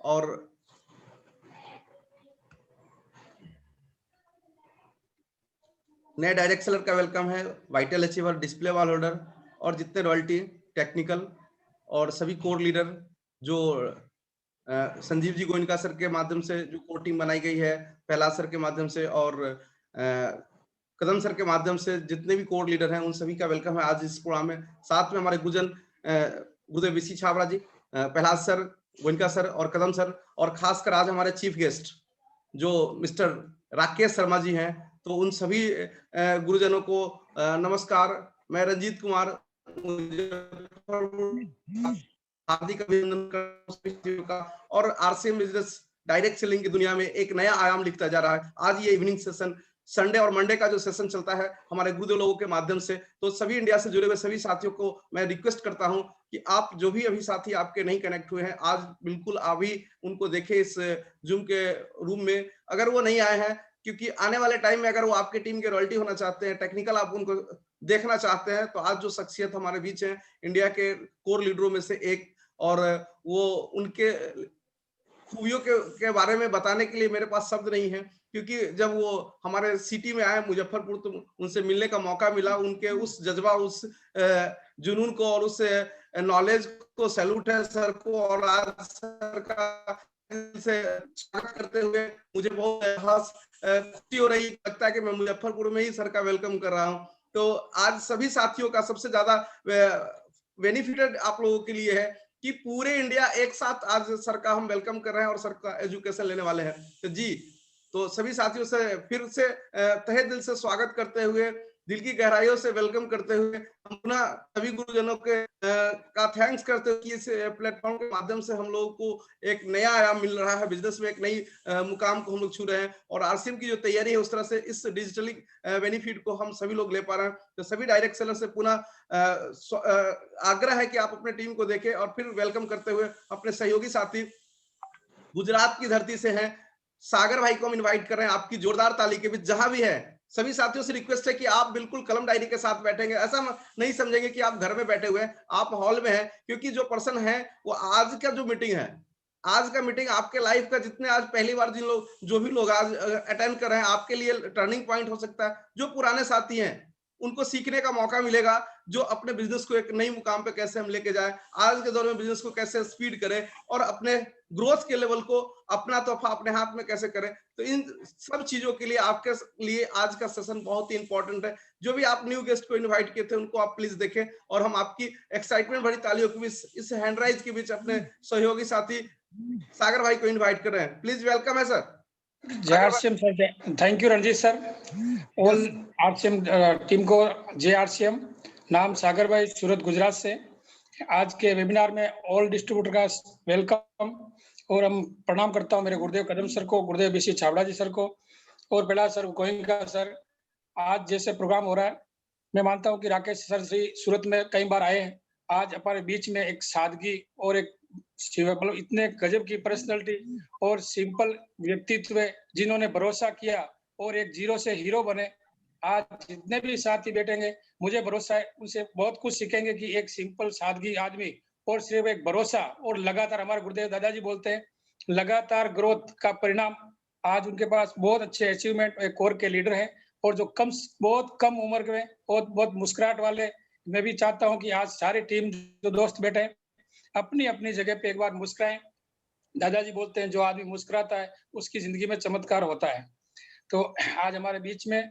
और नए direct seller का वेलकम है, vital achiever, display wall holder और जितने रॉयल्टी, टेक्निकल और सभी कोर लीडर जो संजीव जी गोयनका सर के माध्यम से जो कोर टीम बनाई गई है, पहला सर के माध्यम से और कदम सर के माध्यम से जितने भी कोर लीडर हैं उन सभी का वेलकम है आज इस प्रोग्राम में। साथ में हमारे गुरुदेव बीसी छाबड़ा जी, प्रहलाद सर, गोयनका सर और कदम सर, और खासकर आज हमारे चीफ गेस्ट जो मिस्टर राकेश शर्मा जी हैं। तो उन सभी गुरुजनों को नमस्कार। मैं रंजीत कुमार हार्दिक अभिनंदन का, और आरसीएम बिजनेस डायरेक्ट सेलिंग की दुनिया में एक नया आयाम लिखता जा रहा है। आज ये इवनिंग सेशन, संडे और मंडे का जो सेशन चलता है हमारे गुरुदेव लोगों के माध्यम से, तो सभी इंडिया से जुड़े हुए सभी साथियों को मैं रिक्वेस्ट करता हूं कि आप जो भी अभी साथी आपके नहीं कनेक्ट हुए हैं, आज बिल्कुल अभी उनको देखें इस जूम के रूम में, अगर वो नहीं आए हैं, क्योंकि आने वाले टाइम में अगर वो आपके टीम के रॉयल्टी होना चाहते हैं, टेक्निकल आप उनको देखना चाहते हैं, तो आज जो शख्सियत हमारे बीच है इंडिया के कोर लीडरों में से एक, और वो उनके खूबियों के बारे में बताने के लिए मेरे पास शब्द नहीं है, क्योंकि जब वो हमारे सिटी में आए मुजफ्फरपुर, तो उनसे मिलने का मौका मिला। उनके उस जज्बा, उस जुनून को और उस नॉलेज को सैल्यूट है सर को, और आज सर का से स्वागत करते हुए मुझे बहुत खुशी हो रही, लगता है कि मैं मुजफ्फरपुर में ही सर का वेलकम कर रहा हूँ। तो आज सभी साथियों का सबसे ज्यादा बेनिफिटेड आप लोगों के लिए है कि पूरे इंडिया एक साथ आज सर का हम वेलकम कर रहे हैं और सर का एजुकेशन लेने वाले हैं। तो जी, तो सभी साथियों से फिर से तहे दिल से स्वागत करते हुए, दिल की गहराइयों से वेलकम करते हुए, हम पुनः सभी गुरुजनों के का थैंक्स करते हुए कि इस प्लेटफॉर्म के माध्यम से हम लोगों को एक नया आयाम मिल रहा है, बिजनेस में एक नई मुकाम को हम लोग छू रहे हैं, और आरसीएम की जो तैयारी है उस तरह से इस डिजिटली बेनिफिट को हम सभी लोग ले पा रहे हैं। तो सभी डायरेक्ट सेलर से पुनः आग्रह है कि आप अपने टीम को देखें, और फिर वेलकम करते हुए अपने सहयोगी साथी गुजरात की धरती से हैं सागर भाई को हम इनवाइट कर रहे हैं आपकी जोरदार ताली के बीच। जहां भी है सभी साथियों से रिक्वेस्ट है कि आप बिल्कुल कलम डायरी के साथ बैठेंगे, ऐसा नहीं समझेंगे कि आप घर में बैठे हुए हैं, आप हॉल में हैं, क्योंकि जो पर्सन है वो आज का जो मीटिंग है, आज का मीटिंग आपके लाइफ का, जितने आज पहली बार जिन लोग जो भी लोग आज अटेंड कर रहे हैं, आपके लिए टर्निंग पॉइंट हो सकता है। जो पुराने साथी हैं उनको सीखने का मौका मिलेगा, जो अपने बिजनेस को एक नई मुकाम पे कैसे हम लेके जाएं, आज के दौर में बिजनेस को कैसे स्पीड करें, और अपने ग्रोथ के लेवल को अपना तोहफा अपने हाथ में कैसे करें। तो इन सब चीजों के लिए आपके लिए आज का सेशन बहुत ही इंपॉर्टेंट है। जो भी आप न्यू गेस्ट को इनवाइट किए थे उनको आप प्लीज देखें, और हम आपकी एक्साइटमेंट भरी तालियों के बीच, इस हैंडराइज के बीच अपने सहयोगी साथी सागर भाई को इनवाइट कर रहे हैं। प्लीज वेलकम है सर। जय RCM sir, thank you Ranjeet sir. All RCM team को जय आरसीएम। नाम सागर भाई, सूरत गुजरात से। आज के वेबिनार में ऑल डिस्ट्रीब्यूटर का वेलकम, और हम प्रणाम करता हूं मेरे गुरुदेव कदम सर को, गुरुदेव बीसी छाबड़ा जी सर को, और प्रहलाद सर, गोयनका सर। आज जैसे प्रोग्राम हो रहा है, मैं मानता हूं कि राकेश सर श्री सूरत में कई बार आए हैं। आज हमारे बीच में एक सादगी और एक मतलब इतने गजब की पर्सनैलिटी और सिंपल व्यक्तित्व जिन्होंने भरोसा किया और एक जीरो से हीरो बने। आज जितने भी साथी बैठेंगे, मुझे भरोसा है उनसे बहुत कुछ सीखेंगे कि एक सिंपल सादगी आदमी और सिर्फ एक भरोसा और लगातार, हमारे गुरुदेव दादाजी बोलते हैं लगातार ग्रोथ का परिणाम। आज उनके पास बहुत अच्छे अचीवमेंट, एक कोर के लीडर हैं, और जो बहुत कम उम्र में और बहुत मुस्कुराहट वाले। मैं भी चाहता हूं कि आज सारी टीम जो दोस्त बैठे हैं अपनी अपनी जगह पे एक बार मुस्कुराएं। दादाजी बोलते हैं जो आदमी मुस्कुराता है उसकी जिंदगी में चमत्कार होता है। तो आज हमारे बीच में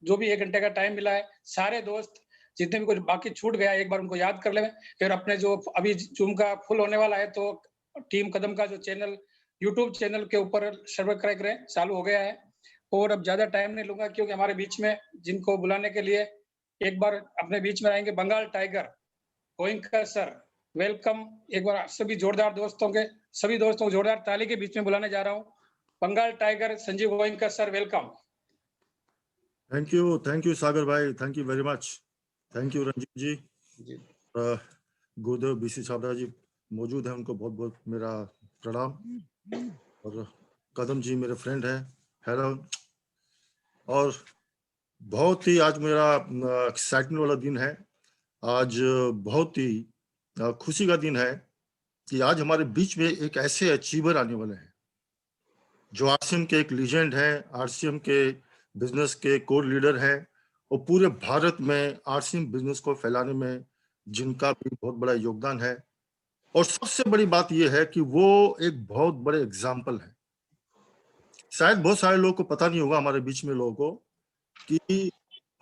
जो भी 1 घंटे का टाइम मिला है, सारे दोस्त जितने भी कुछ बाकी छूट गया एक बार उनको याद कर लें। फिर अपने जो अभी जूम का फुल होने वाला है, तो टीम कदम का जो चैनल यूट्यूब चैनल के ऊपर सब्सक्राइब करें, चालू हो गया है। और अब ज्यादा टाइम नहीं लूंगा, क्योंकि हमारे बीच में जिनको बुलाने के लिए एक बार अपने बीच में आएंगे Bengal tiger Goenka sir, welcome. एक बार सभी जोरदार दोस्तों के, सभी दोस्तों को जोरदार ताली के बीच में बुलाने जा रहा हूँ। Bengal tiger Sanjeev Goenka sir, welcome. Thank you Sagar भाई, thank you very much. Thank you Ranjeet ji. Gurudev BC Chhabra जी मौजूद है, उनको बहुत बहुत मेरा प्रणाम। और कदम जी मेरे फ्रेंड है, हेलो। और बहुत ही आज मेरा एक्साइटमेंट वाला दिन है। आज बहुत ही खुशी का दिन है कि आज हमारे बीच में एक ऐसे अचीवर आने वाले हैं जो आरसीएम के एक लीजेंड हैं, आरसीएम के बिजनेस के कोर लीडर हैं और पूरे भारत में आरसीएम बिजनेस को फैलाने में जिनका भी बहुत बड़ा योगदान है। और सबसे बड़ी बात यह है कि वो एक बहुत बड़े एग्जाम्पल है। शायद बहुत सारे लोगों को पता नहीं होगा, हमारे बीच में लोगों को, कि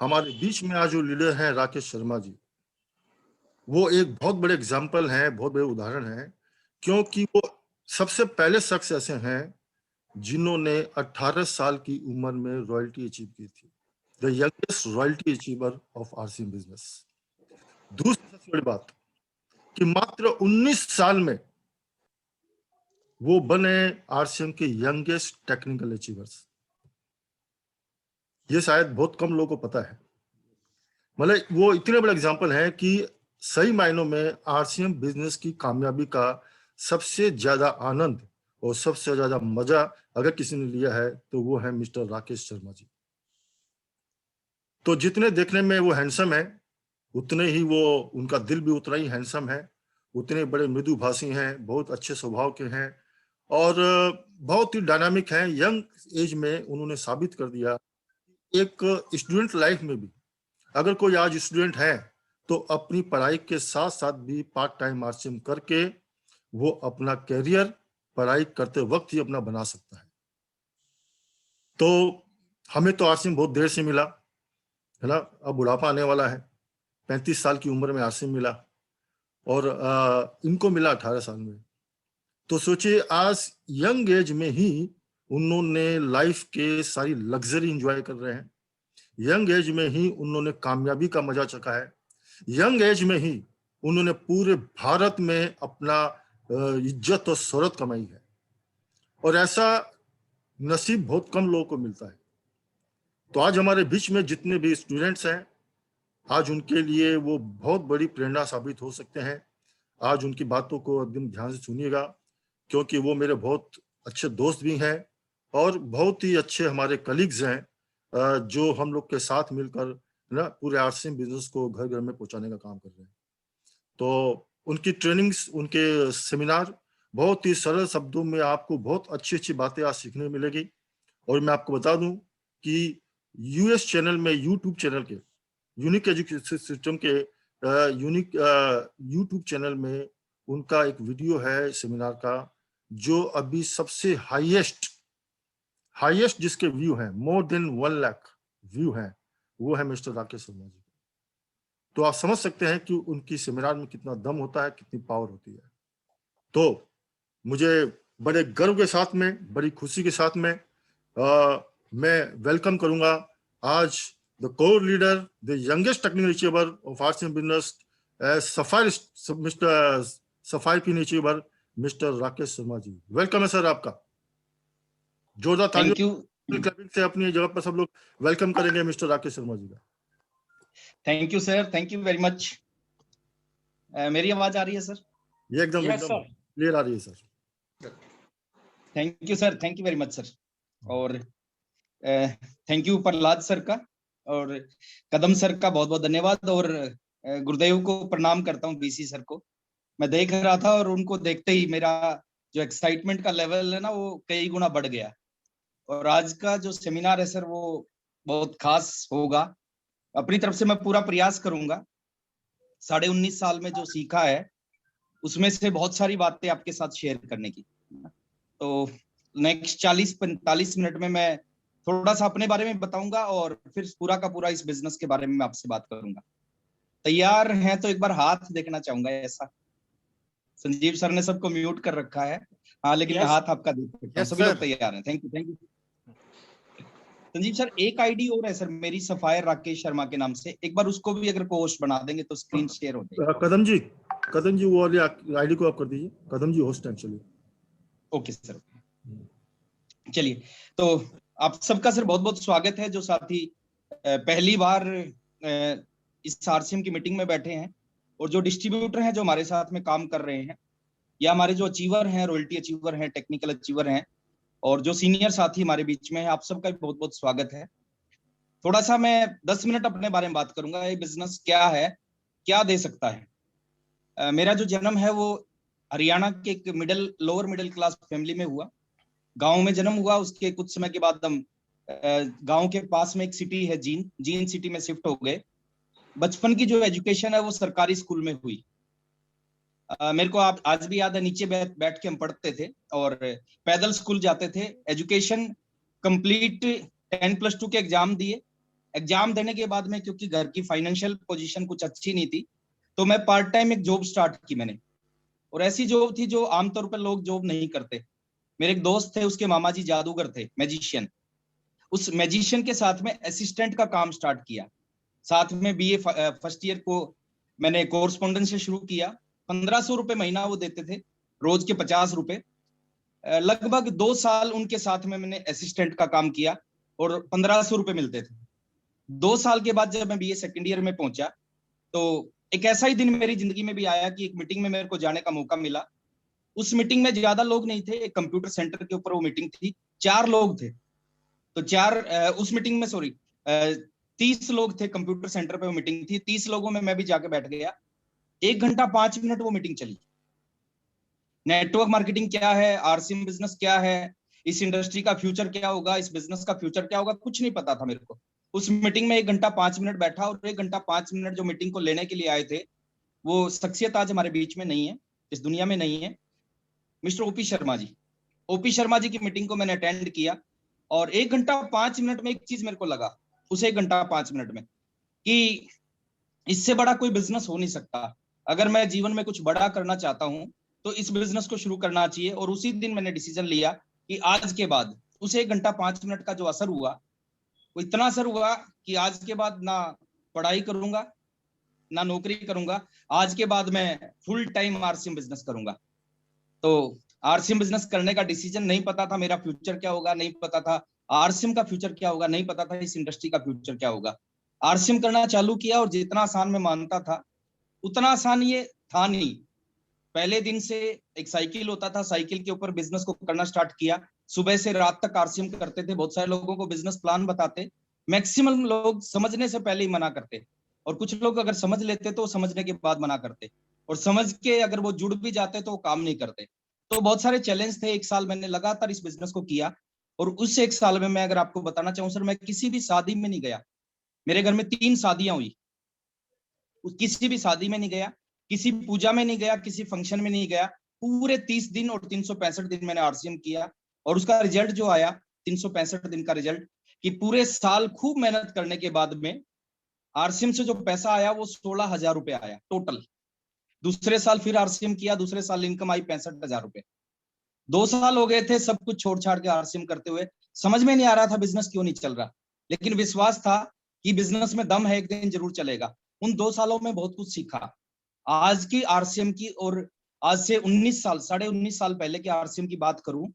हमारे बीच में आज जो लीडर हैं राकेश शर्मा जी, वो एक बहुत बड़े एग्जाम्पल हैं, बहुत बड़े उदाहरण हैं, क्योंकि वो सबसे पहले शख्स ऐसे हैं जिन्होंने 18 साल की उम्र में रॉयल्टी अचीव की थी, the youngest royalty achiever of RCM business. दूसरी सबसे बड़ी बात कि मात्र 19 साल में वो बने आरसीएम के यंगेस्ट टेक्निकल अचीवर्स। ये शायद बहुत कम लोगों को पता है। मतलब वो इतने बड़े एग्जाम्पल है कि सही मायनों में आरसीएम बिजनेस की कामयाबी का सबसे ज्यादा आनंद और सबसे ज्यादा मजा अगर किसी ने लिया है तो वो है मिस्टर राकेश शर्मा जी। तो जितने देखने में वो हैंडसम है, उतने ही वो उनका दिल भी उतना ही हैंडसम है, उतने बड़े मृदुभाषी हैं, बहुत अच्छे स्वभाव के हैं और बहुत ही डायनामिक हैं। यंग एज में उन्होंने साबित कर दिया। एक स्टूडेंट लाइफ में भी अगर कोई आज स्टूडेंट है तो अपनी पढ़ाई के साथ साथ भी पार्ट टाइम आरसीएम करके वो अपना कैरियर पढ़ाई करते वक्त ही अपना बना सकता है। तो हमें तो आरसीएम बहुत देर से मिला है ना, अब बुढ़ापा आने वाला है, 35 साल की उम्र में आरसीएम मिला और इनको मिला 18 साल में। तो सोचिए आज यंग एज में ही उन्होंने लाइफ के सारी लग्जरी एंजॉय कर रहे हैं, यंग एज में ही उन्होंने कामयाबी का मजा चखा है, यंग एज में ही उन्होंने पूरे भारत में अपना इज्जत और शोहरत कमाई है और ऐसा नसीब बहुत कम लोगों को मिलता है। तो आज हमारे बीच में जितने भी स्टूडेंट्स हैं, आज उनके लिए वो बहुत बड़ी प्रेरणा साबित हो सकते हैं। आज उनकी बातों को एकदम ध्यान से सुनिएगा, क्योंकि वो मेरे बहुत अच्छे दोस्त भी हैं और बहुत ही अच्छे हमारे कलीग्स हैं, जो हम लोग के साथ मिलकर ना पूरे आरसीएम बिजनेस को घर घर में पहुंचाने का काम कर रहे हैं। तो उनकी ट्रेनिंग्स, उनके सेमिनार बहुत ही सरल शब्दों में आपको बहुत अच्छी अच्छी बातें आज सीखने मिलेगी। और मैं आपको बता दूं कि यूएस चैनल में, यूट्यूब चैनल के यूनिक एजुकेशन सिस्टम के यूनिक यूट्यूब चैनल में उनका एक वीडियो है सेमिनार का, जो अभी सबसे हाईएस्ट जिसके व्यू हैं, मोर देन 1 लाख व्यू हैं, वो है मिस्टर राकेश शर्मा जी। तो आप समझ सकते हैं कि उनकी सेमिनार में कितना दम होता है, कितनी पावर होती है। तो मुझे बड़े गर्व के साथ में, बड़ी खुशी के साथ में मैं वेलकम करूंगा आज the core leader, the youngest technical achiever of RCM business, mister sapphire pin achiever, mister Rakesh Sharma ji. Welcome है सर आपका। जोरदार तालियों क्लैपिंग से अपनी जगह पर सब लोग वेलकम करेंगे मिस्टर राकेश शर्मा जी का। Thank you sir, thank you very much. मेरी आवाज आ रही है सर? ये एकदम क्लियर आ रही है sir. Thank you sir, thank you very much sir. और थैंक यू प्रहलाद सर का और कदम सर का बहुत बहुत धन्यवाद। और गुरुदेव को प्रणाम करता हूँ, बीसी सर को। मैं देख रहा था और उनको देखते ही मेरा जो एक्साइटमेंट का लेवल है ना, वो कई गुना बढ़ गया। और आज का जो सेमिनार है सर, वो बहुत खास होगा। अपनी तरफ से मैं पूरा प्रयास करूंगा। 19.5 साल में जो सीखा है उसमें से बहुत सारी बातें आपके साथ शेयर करने की। तो नेक्स्ट 40-45 मिनट में मैं थोड़ा सा अपने बारे में बताऊंगा और फिर पूरा का पूरा इस बिजनेस के बारे में मैं आपसे बात करूंगा। तैयार हैं तो एक बार हाथ देखना चाहूंगा। ऐसा संजीव सर ने सबको म्यूट कर रखा है। हाँ, लेकिन मैं हाथ आपका देख सकता हूं। सभी लोग तैयार हैं? Thank you. संजीव सर, एक आईडी और है सर मेरी, सफायर राकेश शर्मा के नाम से। एक बार उसको भी अगर होस्ट बना देंगे तो स्क्रीन शेयर हो जाएगी। कदम जी वो वाली आईडी को आप कर दीजिए। कदम जी होस्ट हैं, चलिए। ओके सर, चलिए। तो आप सबका सर बहुत बहुत स्वागत है, जो साथी पहली बार इस आरसीएम की मीटिंग में बैठे हैं, और जो डिस्ट्रीब्यूटर हैं जो हमारे साथ में काम कर रहे हैं, या हमारे जो अचीवर हैं, रॉयल्टी अचीवर हैं, टेक्निकल अचीवर हैं, और जो सीनियर साथी हमारे बीच में है, आप सबका बहुत बहुत स्वागत है। थोड़ा सा मैं 10 मिनट अपने बारे में बात करूंगा। ये बिजनेस क्या है, क्या दे सकता है। मेरा जो जन्म है वो हरियाणा के एक लोअर मिडिल क्लास फैमिली में हुआ। गांव में जन्म हुआ, उसके कुछ समय के बाद हम गांव के पास में एक सिटी है जीन सिटी में शिफ्ट हो गए। बचपन की जो एजुकेशन है वो सरकारी स्कूल में हुई। मेरे को आप आज भी याद है, नीचे बैठ के हम पढ़ते थे और पैदल स्कूल जाते थे। एजुकेशन कंप्लीट 10+2 के एग्जाम दिए। एग्जाम देने के बाद में क्योंकि घर की फाइनेंशियल पोजीशन कुछ अच्छी नहीं थी, तो मैं पार्ट टाइम एक जॉब स्टार्ट की मैंने, और ऐसी जॉब थी जो आमतौर पर लोग जॉब नहीं करते। मेरे एक दोस्त थे, उसके मामा जी जादूगर थे, मैजिशियन। उस मैजिशियन के साथ में असिस्टेंट का काम स्टार्ट किया। साथ में बीए फर्स्ट ईयर को मैंने कोरस्पोंडेंस से शुरू किया। 1500 रुपए महीना वो देते थे, रोज के 50 रुपए। लगभग 2 साल उनके साथ में मैंने असिस्टेंट का काम किया और 1500 रुपए मिलते थे। 2 साल के बाद जब मैं बीए सेकेंड ईयर में पहुंचा, तो एक ऐसा ही दिन मेरी जिंदगी में भी आया कि एक मीटिंग में मेरे को जाने का मौका मिला। उस मीटिंग में ज्यादा लोग नहीं थे, एक कंप्यूटर सेंटर के ऊपर वो मीटिंग थी, 4 लोग थे। तो उस मीटिंग में 30 लोग थे, कंप्यूटर सेंटर पे वो मीटिंग थी। 30 लोगों में मैं भी जाके बैठ गया। 1 घंटा 5 मिनट वो मीटिंग चली। नेटवर्क मार्केटिंग क्या है, आरसीएम बिजनेस क्या है, इस इंडस्ट्री का फ्यूचर क्या होगा, इस बिजनेस का फ्यूचर क्या होगा, कुछ नहीं पता था मेरे को। उस मीटिंग में 1 घंटा 5 मिनट बैठा, और 1 घंटा 5 मिनट जो मीटिंग को लेने के लिए आए थे, वो शख्सियत आज हमारे बीच में नहीं है, इस दुनिया में नहीं है, mister OP Sharma ji. OP Sharma ji की मीटिंग को मैंने अटेंड किया, और 1 घंटा 5 मिनट में एक चीज मेरे को लगा उस 1 घंटा 5 मिनट में, कि इससे बड़ा कोई बिजनेस हो नहीं सकता। अगर मैं जीवन में कुछ बड़ा करना चाहता हूं तो इस बिजनेस को शुरू करना चाहिए। और उसी दिन मैंने डिसीजन लिया कि आज के बाद उस 1 घंटा 5 मिनट का जो असर हुआ, वो इतना असर हुआ कि आज के बाद ना पढ़ाई करूंगा, ना नौकरी करूंगा। आज के बाद मैं फुल टाइम आरसीएम बिजनेस करूंगा। तो आरसीएम बिजनेस करने का डिसीजन, नहीं पता था मेरा फ्यूचर क्या होगा, नहीं पता था आरसीएम का फ्यूचर क्या होगा, नहीं पता था इस इंडस्ट्री का फ्यूचर क्या होगा। आरसीएम करना चालू किया, और जितना आसान मैं मानता था उतना आसान ये था नहीं। पहले दिन से एक साइकिल होता था, साइकिल के ऊपर बिजनेस को करना स्टार्ट किया। सुबह से रात तक आरसीएम करते थे। बहुत सारे लोगों को बिजनेस प्लान बताते, मैक्सिमम लोग समझने से पहले ही मना करते, और कुछ लोग अगर समझ लेते तो समझने के बाद मना करते, और समझ के अगर वो जुड़ भी जाते तो वो काम नहीं करते। तो बहुत सारे चैलेंज थे। 1 साल मैंने लगातार इस बिजनेस को किया, और उस 1 साल में मैं अगर आपको बताना चाहूँ सर, मैं किसी भी शादी में नहीं गया। मेरे घर में 3 शादियां हुई, किसी भी शादी में नहीं गया, किसी पूजा में नहीं गया, किसी फंक्शन में नहीं गया। पूरे 30 दिन और 365 दिन मैंने आरसीएम किया, और उसका रिजल्ट जो आया 365 दिन का रिजल्ट, कि पूरे साल खूब मेहनत करने के बाद में आरसीएम से जो पैसा आया वो 16,000 रुपए आया टोटल। दूसरे साल फिर आरसीएम किया, दूसरे साल इनकम आई 65,000 रुपए। 2 साल हो गए थे सब कुछ छोड़ छाड़ के आरसीएम करते हुए। समझ में नहीं आ रहा था बिजनेस क्यों नहीं चल रहा, लेकिन विश्वास था कि बिजनेस में दम है, एक दिन जरूर चलेगा। उन 2 सालों में बहुत कुछ सीखा। आज की आरसीएम की और आज से 19 साल, 19.5 साल पहले के आरसीएम की बात करूं,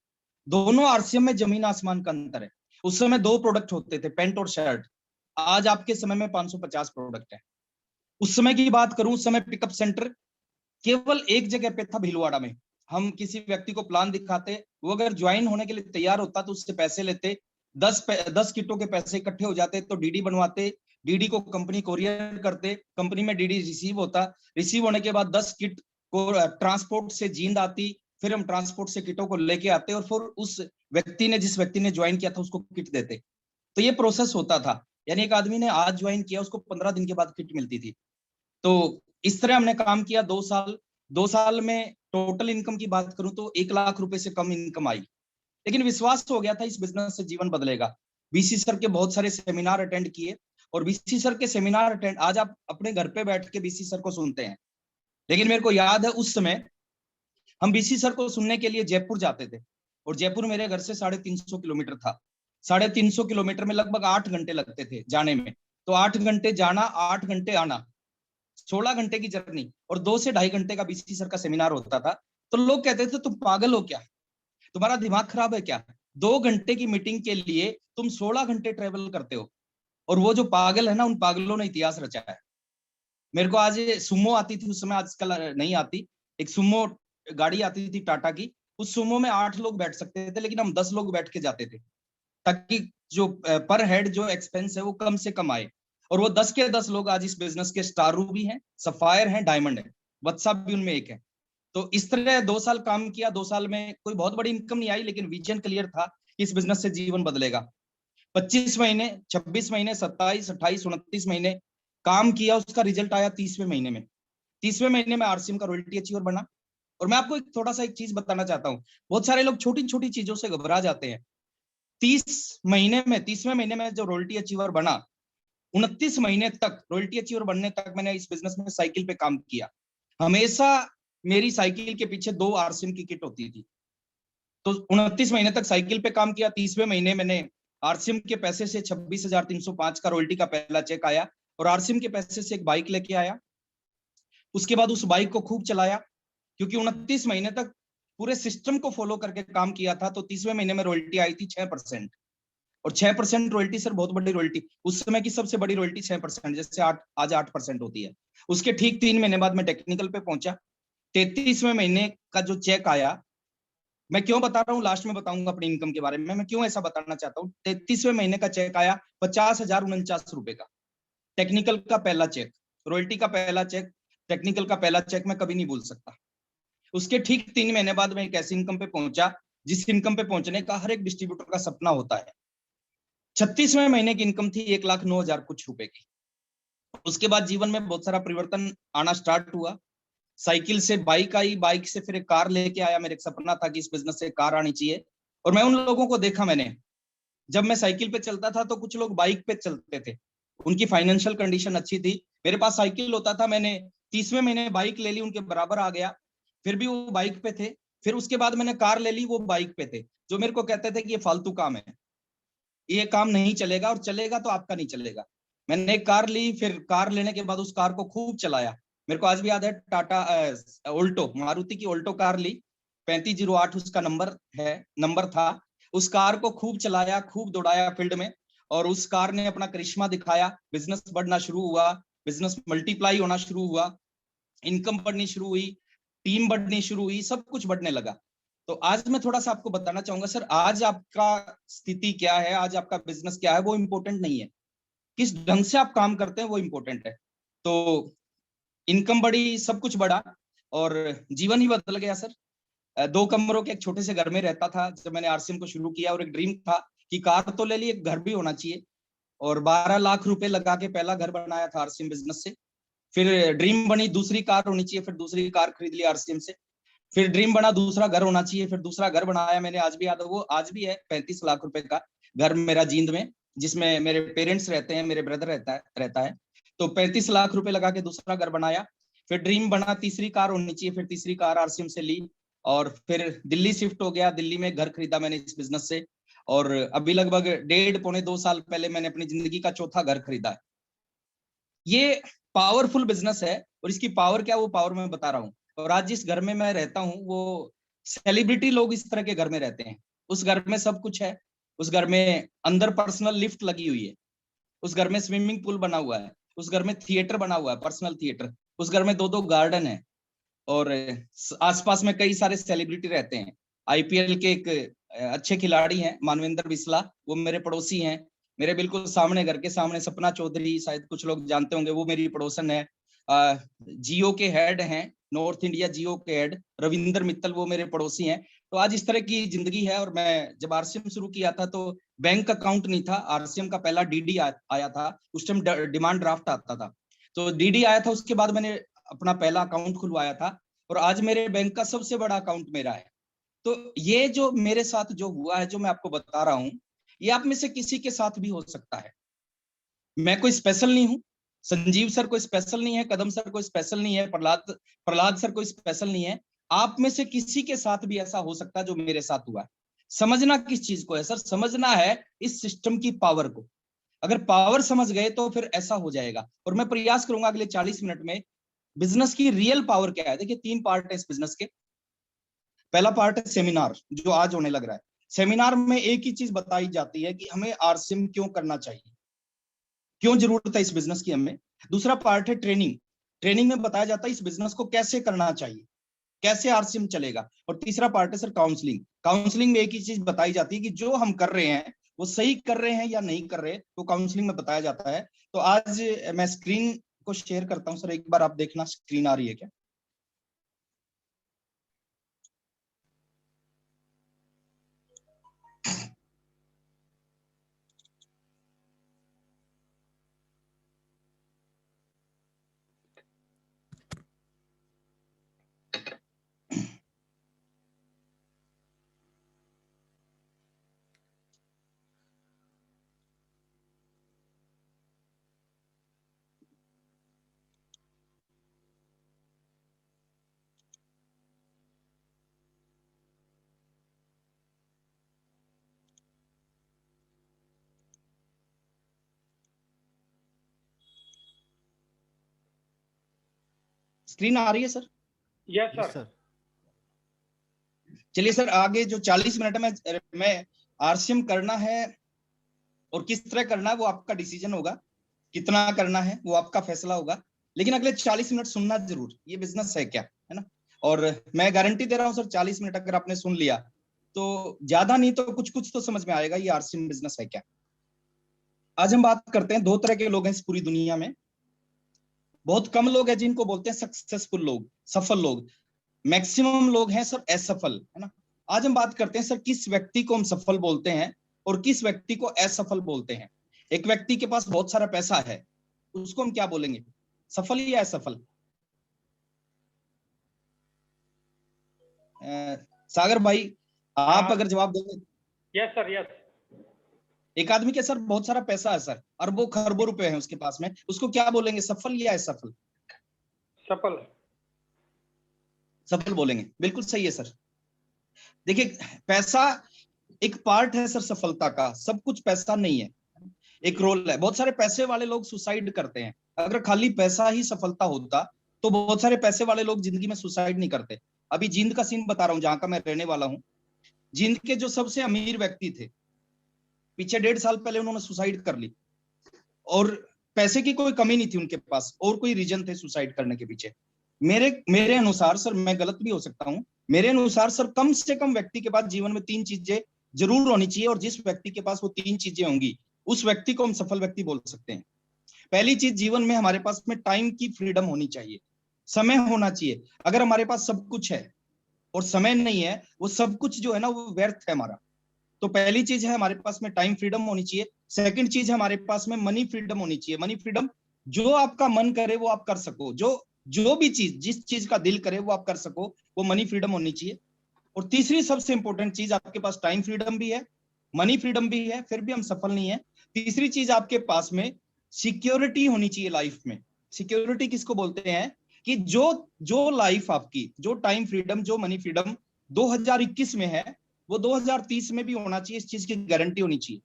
दोनों आरसीएम में जमीन आसमान का अंतर है। उस समय 2 प्रोडक्ट होते थे, पैंट और शर्ट। आज आपके समय में 550 प्रोडक्ट है। उस समय की बात करूं, उस समय पिकअप सेंटर केवल एक जगह पे था, भीलवाड़ा में। हम किसी व्यक्ति को प्लान दिखाते, वो अगर ज्वाइन होने के लिए तैयार होता तो उससे पैसे लेते। 10 किटों के पैसे इकट्ठे हो जाते तो डीडी बनवाते, डीडी को कंपनी कोरियर करते, कंपनी में डीडी रिसीव होता। रिसीव होने के बाद 10 किट को ट्रांसपोर्ट से जींद आती, फिर हम ट्रांसपोर्ट से किटों को लेके आते, और फिर उस व्यक्ति ने, जिस व्यक्ति ने ज्वाइन किया था, उसको किट देते। तो ये प्रोसेस होता था। यानी एक आदमी ने आज ज्वाइन किया, उसको 15 दिन के बाद किट मिलती थी। तो इस तरह हमने काम किया 2 साल। 2 साल में टोटल इनकम की बात करूं तो 1 लाख रुपए से कम इनकम आई, लेकिन विश्वास हो गया था इस बिजनेस से जीवन बदलेगा। बीसी सर के बहुत सारे सेमिनार अटेंड किए, और बीसी सर के सेमिनार अटेंड, आज आप अपने घर पे बैठ के बीसी सर को सुनते हैं, लेकिन मेरे को याद है उस समय हम बीसी सर को सुनने के लिए जयपुर जाते थे, और जयपुर मेरे घर से 350 किलोमीटर था। 350 किलोमीटर में लगभग 8 घंटे लगते थे जाने में। तो 8 घंटे जाना, 8 घंटे आना, 16 घंटे की जर्नी, और 2 से 2.5 घंटे का बीसी सर का सेमिनार होता था। तो लोग कहते थे तुम पागल हो क्या, तुम्हारा दिमाग खराब है क्या, 2 घंटे की मीटिंग के लिए तुम 16 घंटे ट्रेवल करते हो। और वो जो पागल है ना, उन पागलों ने इतिहास रचा है। मेरे को आज सुमो आती थी उस समय, आजकल नहीं आती, एक सुमो गाड़ी आती थी टाटा की। उस सुमो में 8 लोग बैठ सकते थे, लेकिन हम 10 लोग बैठ के जाते थे, ताकि जो पर हेड जो एक्सपेंस है वो कम से कम आए। और वो 10 के 10 लोग आज इस बिजनेस के स्टार भी हैं, सफायर हैं, डायमंड है, वत्सा भी उनमें एक है। तो इस तरह 2 साल काम किया। 2 साल में कोई बहुत बड़ी इनकम नहीं आई, लेकिन विजन क्लियर था कि इस बिजनेस से जीवन बदलेगा। 25 महीने, 26 महीने, 27, 28, 29 महीने काम किया, उसका रिजल्ट आया 30वें महीने में। 30वें महीने में आरसीएम का रॉयल्टी अचीवर बना। और मैं आपको थोड़ा सा एक चीज बताना चाहता हूँ, बहुत सारे लोग छोटी छोटी चीजों से घबरा जाते हैं। 30वें महीने में जो रॉयल्टी अचीवर बना, 29 महीने तक रॉयल्टी अचीवर बनने तक मैंने इस बिजनेस में साइकिल पे काम किया। हमेशा मेरी साइकिल के पीछे 2 आरसीएम की किट होती थी। तो 29 महीने तक साइकिल पे काम किया। 30वें महीने मैंने आरसीएम के पैसे से 26,305 का रॉयल्टी का पहला चेक आया, और आरसीएम के पैसे से एक बाइक लेके आया। उसके बाद उस बाइक को खूब चलाया, क्योंकि 29 महीने तक पूरे सिस्टम को फॉलो करके काम किया था। तो 30वें महीने में रॉयल्टी आई थी 6%। और 6% रॉयल्टी सर बहुत बड़ी रॉयल्टी, उस समय की सबसे बड़ी रॉयल्टी 6%, जैसे आज 8% होती है। उसके ठीक 3 महीने बाद मैं टेक्निकल पे पहुंचा। 33वें महीने का जो चेक आया, मैं क्यों बता रहा हूँ, लास्ट में बताऊंगा अपनी इनकम के बारे में, मैं क्यों ऐसा बताना चाहता हूँ। 33वें महीने का चेक आया 50,049 रुपए का, टेक्निकल का पहला चेक, रॉयल्टी का पहला चेक, टेक्निकल का पहला चेक मैं कभी नहीं भूल सकता। उसके ठीक 3 महीने बाद मैं एक ऐसी इनकम पे पहुंचा जिस इनकम पे पहुंचने का हर एक डिस्ट्रीब्यूटर का सपना होता है। 36वें महीने की इनकम थी 1,09,000 कुछ रुपए की। उसके बाद जीवन में बहुत सारा परिवर्तन आना स्टार्ट हुआ। साइकिल से बाइक आई, बाइक से फिर एक कार लेके आया। मेरा एक सपना था कि इस बिजनेस से कार आनी चाहिए। और मैं उन लोगों को देखा, मैंने जब मैं साइकिल पे चलता था तो कुछ लोग बाइक पे चलते थे, उनकी फाइनेंशियल कंडीशन अच्छी थी। मेरे पास साइकिल होता था, मैंने 30वें महीने बाइक ले ली, उनके बराबर आ गया, फिर भी वो बाइक पे थे। फिर उसके बाद मैंने कार ले ली, वो बाइक पे थे, जो मेरे को कहते थे कि ये फालतू काम है, ये काम नहीं चलेगा, और चलेगा तो आपका नहीं चलेगा। मैंने एक कार ली, फिर कार लेने के बाद उस कार को खूब चलाया। मेरे को आज भी याद है, टाटा ऑल्टो, मारुति की ऑल्टो कार ली, 3508 उसका नंबर था। उस कार को खूब चलाया, खूब दौड़ाया फील्ड में, और उस कार ने अपना करिश्मा दिखाया। बिजनेस बढ़ना शुरू हुआ, बिजनेस मल्टीप्लाई होना शुरू हुआ, इनकम बढ़नी शुरू हुई, टीम बढ़नी शुरू हुई, सब कुछ बढ़ने लगा। तो आज मैं थोड़ा सा आपको बताना चाहूंगा सर, आज आपका स्थिति क्या है, आज आपका बिजनेस क्या है, वो इम्पोर्टेंट नहीं है, किस ढंग से आप काम करते हैं वो इम्पोर्टेंट है। तो इनकम बढ़ी, सब कुछ बढ़ा, और जीवन ही बदल गया सर। 2 कमरों के एक छोटे से घर में रहता था जब मैंने आरसीएम को शुरू किया, और एक ड्रीम था कि कार तो ले ली, एक घर भी होना चाहिए। और 12 लाख रुपए लगा के पहला घर बनाया था आरसीएम बिजनेस से। फिर ड्रीम बनी दूसरी कार होनी चाहिए, फिर दूसरी कार खरीद ली आरसीएम से। फिर ड्रीम बना दूसरा घर होना चाहिए, फिर दूसरा घर बनाया मैंने, आज भी याद है, वो आज भी है 35 लाख रुपए का घर मेरा जींद में, जिसमें मेरे पेरेंट्स रहते हैं, मेरे ब्रदर रहता है। तो 35 लाख रुपए लगा के दूसरा घर बनाया। फिर ड्रीम बना तीसरी कार होनी चाहिए, फिर तीसरी कार आरसीएम से ली, और फिर दिल्ली शिफ्ट हो गया। दिल्ली में घर खरीदा मैंने इस बिजनेस से, और अभी लगभग 1.5-2 साल पहले मैंने अपनी जिंदगी का चौथा घर खरीदा है। ये पावरफुल बिजनेस है, और इसकी पावर क्या, वो पावर मैं बता रहा हूँ। और आज जिस घर में मैं रहता हूँ, वो सेलिब्रिटी लोग इस तरह के घर में रहते हैं। उस घर में सब कुछ है, उस घर में अंदर पर्सनल लिफ्ट लगी हुई है, उस घर में स्विमिंग पूल बना हुआ है, उस घर में थिएटर बना हुआ है, पर्सनल थिएटर, उस घर में 2-2 गार्डन है, और आसपास में कई सारे सेलिब्रिटी रहते हैं। आईपीएल के एक अच्छे खिलाड़ी हैं मानवेंद्र बिस्ला, वो मेरे पड़ोसी हैं। मेरे बिल्कुल सामने, घर के सामने सपना चौधरी, शायद कुछ लोग जानते होंगे, वो मेरी पड़ोसन है। जियो के हेड हैं, नॉर्थ इंडिया जियो के हेड रविंदर मित्तल, वो मेरे पड़ोसी हैं। तो आज इस तरह की जिंदगी है। और मैं जब आरसीएम शुरू किया था तो बैंक अकाउंट नहीं था, आरसीएम का पहला डीडी आया था, उस टाइम डिमांड ड्राफ्ट आता था। तो डीडी आया था, उसके बाद मैंने अपना पहला अकाउंट खुलवाया था, और आज मेरे बैंक का सबसे बड़ा अकाउंट मेरा है। तो ये जो मेरे साथ जो हुआ है, जो मैं आपको बता रहा हूँ, ये आप में से किसी के साथ भी हो सकता है। मैं कोई स्पेशल नहीं हूँ, संजीव सर कोई स्पेशल नहीं है, कदम सर कोई स्पेशल नहीं है, प्रहलाद सर कोई स्पेशल नहीं है। आप में से किसी के साथ भी ऐसा हो सकता है जो मेरे साथ हुआ है। समझना किस चीज को है सर, समझना है इस सिस्टम की पावर को। अगर पावर समझ गए तो फिर ऐसा हो जाएगा। और मैं प्रयास करूंगा अगले 40 मिनट में बिजनेस की रियल पावर क्या है। देखिए 3 पार्ट है इस बिजनेस के। पहला पार्ट है सेमिनार, जो आज होने लग रहा है। सेमिनार में एक ही चीज बताई जाती है कि हमें आरसीएम क्यों करना चाहिए, क्यों जरूरत है इस बिजनेस की हमें। दूसरा पार्ट है ट्रेनिंग, ट्रेनिंग में बताया जाता है इस बिजनेस को कैसे करना चाहिए, कैसे आरसीएम चलेगा। और तीसरा पार्ट है सर काउंसलिंग, काउंसलिंग में एक ही चीज बताई जाती है कि जो हम कर रहे हैं वो सही कर रहे हैं या नहीं कर रहे, तो काउंसलिंग में बताया जाता है। तो आज मैं स्क्रीन को शेयर करता हूं सर, एक बार आप देखना स्क्रीन आ रही है क्या। स्क्रीन आ रही है sir? Yes yes sir. Sir. चलिए सर, आगे जो 40 मिनट में आरसीएम करना है और किस तरह करना है वो आपका डिसीजन होगा, कितना करना है वो आपका फैसला होगा, लेकिन अगले 40 मिनट सुनना जरूर, ये बिजनेस है क्या, है ना। और मैं गारंटी दे रहा हूँ सर, 40 मिनट अगर आपने सुन लिया तो ज्यादा नहीं तो कुछ कुछ तो समझ में आएगा ये आरसीएम बिजनेस है क्या। आज हम बात करते हैं, दो तरह के लोग हैं इस पूरी दुनिया में। बहुत कम लोग हैं जिनको बोलते हैं सक्सेसफुल लोग, सफल लोग। मैक्सिमम लोग हैं सर असफल, है ना। आज हम बात करते हैं सर किस व्यक्ति को हम सफल बोलते हैं और किस व्यक्ति को असफल बोलते हैं। एक व्यक्ति के पास बहुत सारा पैसा है, उसको हम क्या बोलेंगे, सफल या असफल? सागर भाई आप अगर जवाब देंगे। Yes sir, yes. एक आदमी के सर बहुत सारा पैसा है सर, अरबों खरबों रुपए हैं उसके पास में, उसको क्या बोलेंगे, सफल या असफल? सफल। सफल बोलेंगे, बिल्कुल सही है सर। देखिए, पैसा एक पार्ट है सर सफलता का, सब कुछ पैसा नहीं है, एक रोल है। बहुत सारे पैसे वाले लोग सुसाइड करते हैं, अगर खाली पैसा ही सफलता होता तो बहुत सारे पैसे वाले लोग जिंदगी में सुसाइड नहीं करते। अभी जींद का सीन बता रहा हूं, जहां का मैं रहने वाला हूं। जींद के जो सबसे अमीर व्यक्ति थे, पीछे 1.5 साल पहले उन्होंने सुसाइड कर ली, और पैसे की कोई कमी नहीं थी उनके पास, और कोई रीजन थे सुसाइड करने के पीछे। मेरे अनुसार सर, मैं गलत भी हो सकता हूं, मेरे अनुसार सर कम से कम व्यक्ति के पास जीवन में 3 चीजें जरूर होनी चाहिए, और जिस व्यक्ति के पास वो 3 चीजें होंगी उस व्यक्ति को हम सफल व्यक्ति बोल सकते हैं। पहली चीज, जीवन में हमारे पास में टाइम की फ्रीडम होनी चाहिए, समय होना चाहिए। अगर हमारे पास सब कुछ है और समय नहीं है, वो सब कुछ जो है ना वो व्यर्थ है हमारा। तो पहली चीज है हमारे पास में टाइम फ्रीडम होनी चाहिए। सेकंड चीज है हमारे पास में मनी फ्रीडम होनी चाहिए। मनी फ्रीडम, जो आपका मन करे वो आप कर सको, जो भी चीज, जिस चीज का दिल करे वो आप कर सको, वो मनी फ्रीडम होनी चाहिए। और तीसरी सबसे इंपॉर्टेंट चीज, आपके पास टाइम फ्रीडम भी है, मनी फ्रीडम भी है, फिर भी हम सफल नहीं है। तीसरी चीज, आपके पास में सिक्योरिटी होनी चाहिए लाइफ में। सिक्योरिटी किसको बोलते हैं, कि जो लाइफ आपकी, जो टाइम फ्रीडम, जो मनी फ्रीडम 2021 में है, वो 2030 में भी होना चाहिए, इस चीज की गारंटी होनी चाहिए।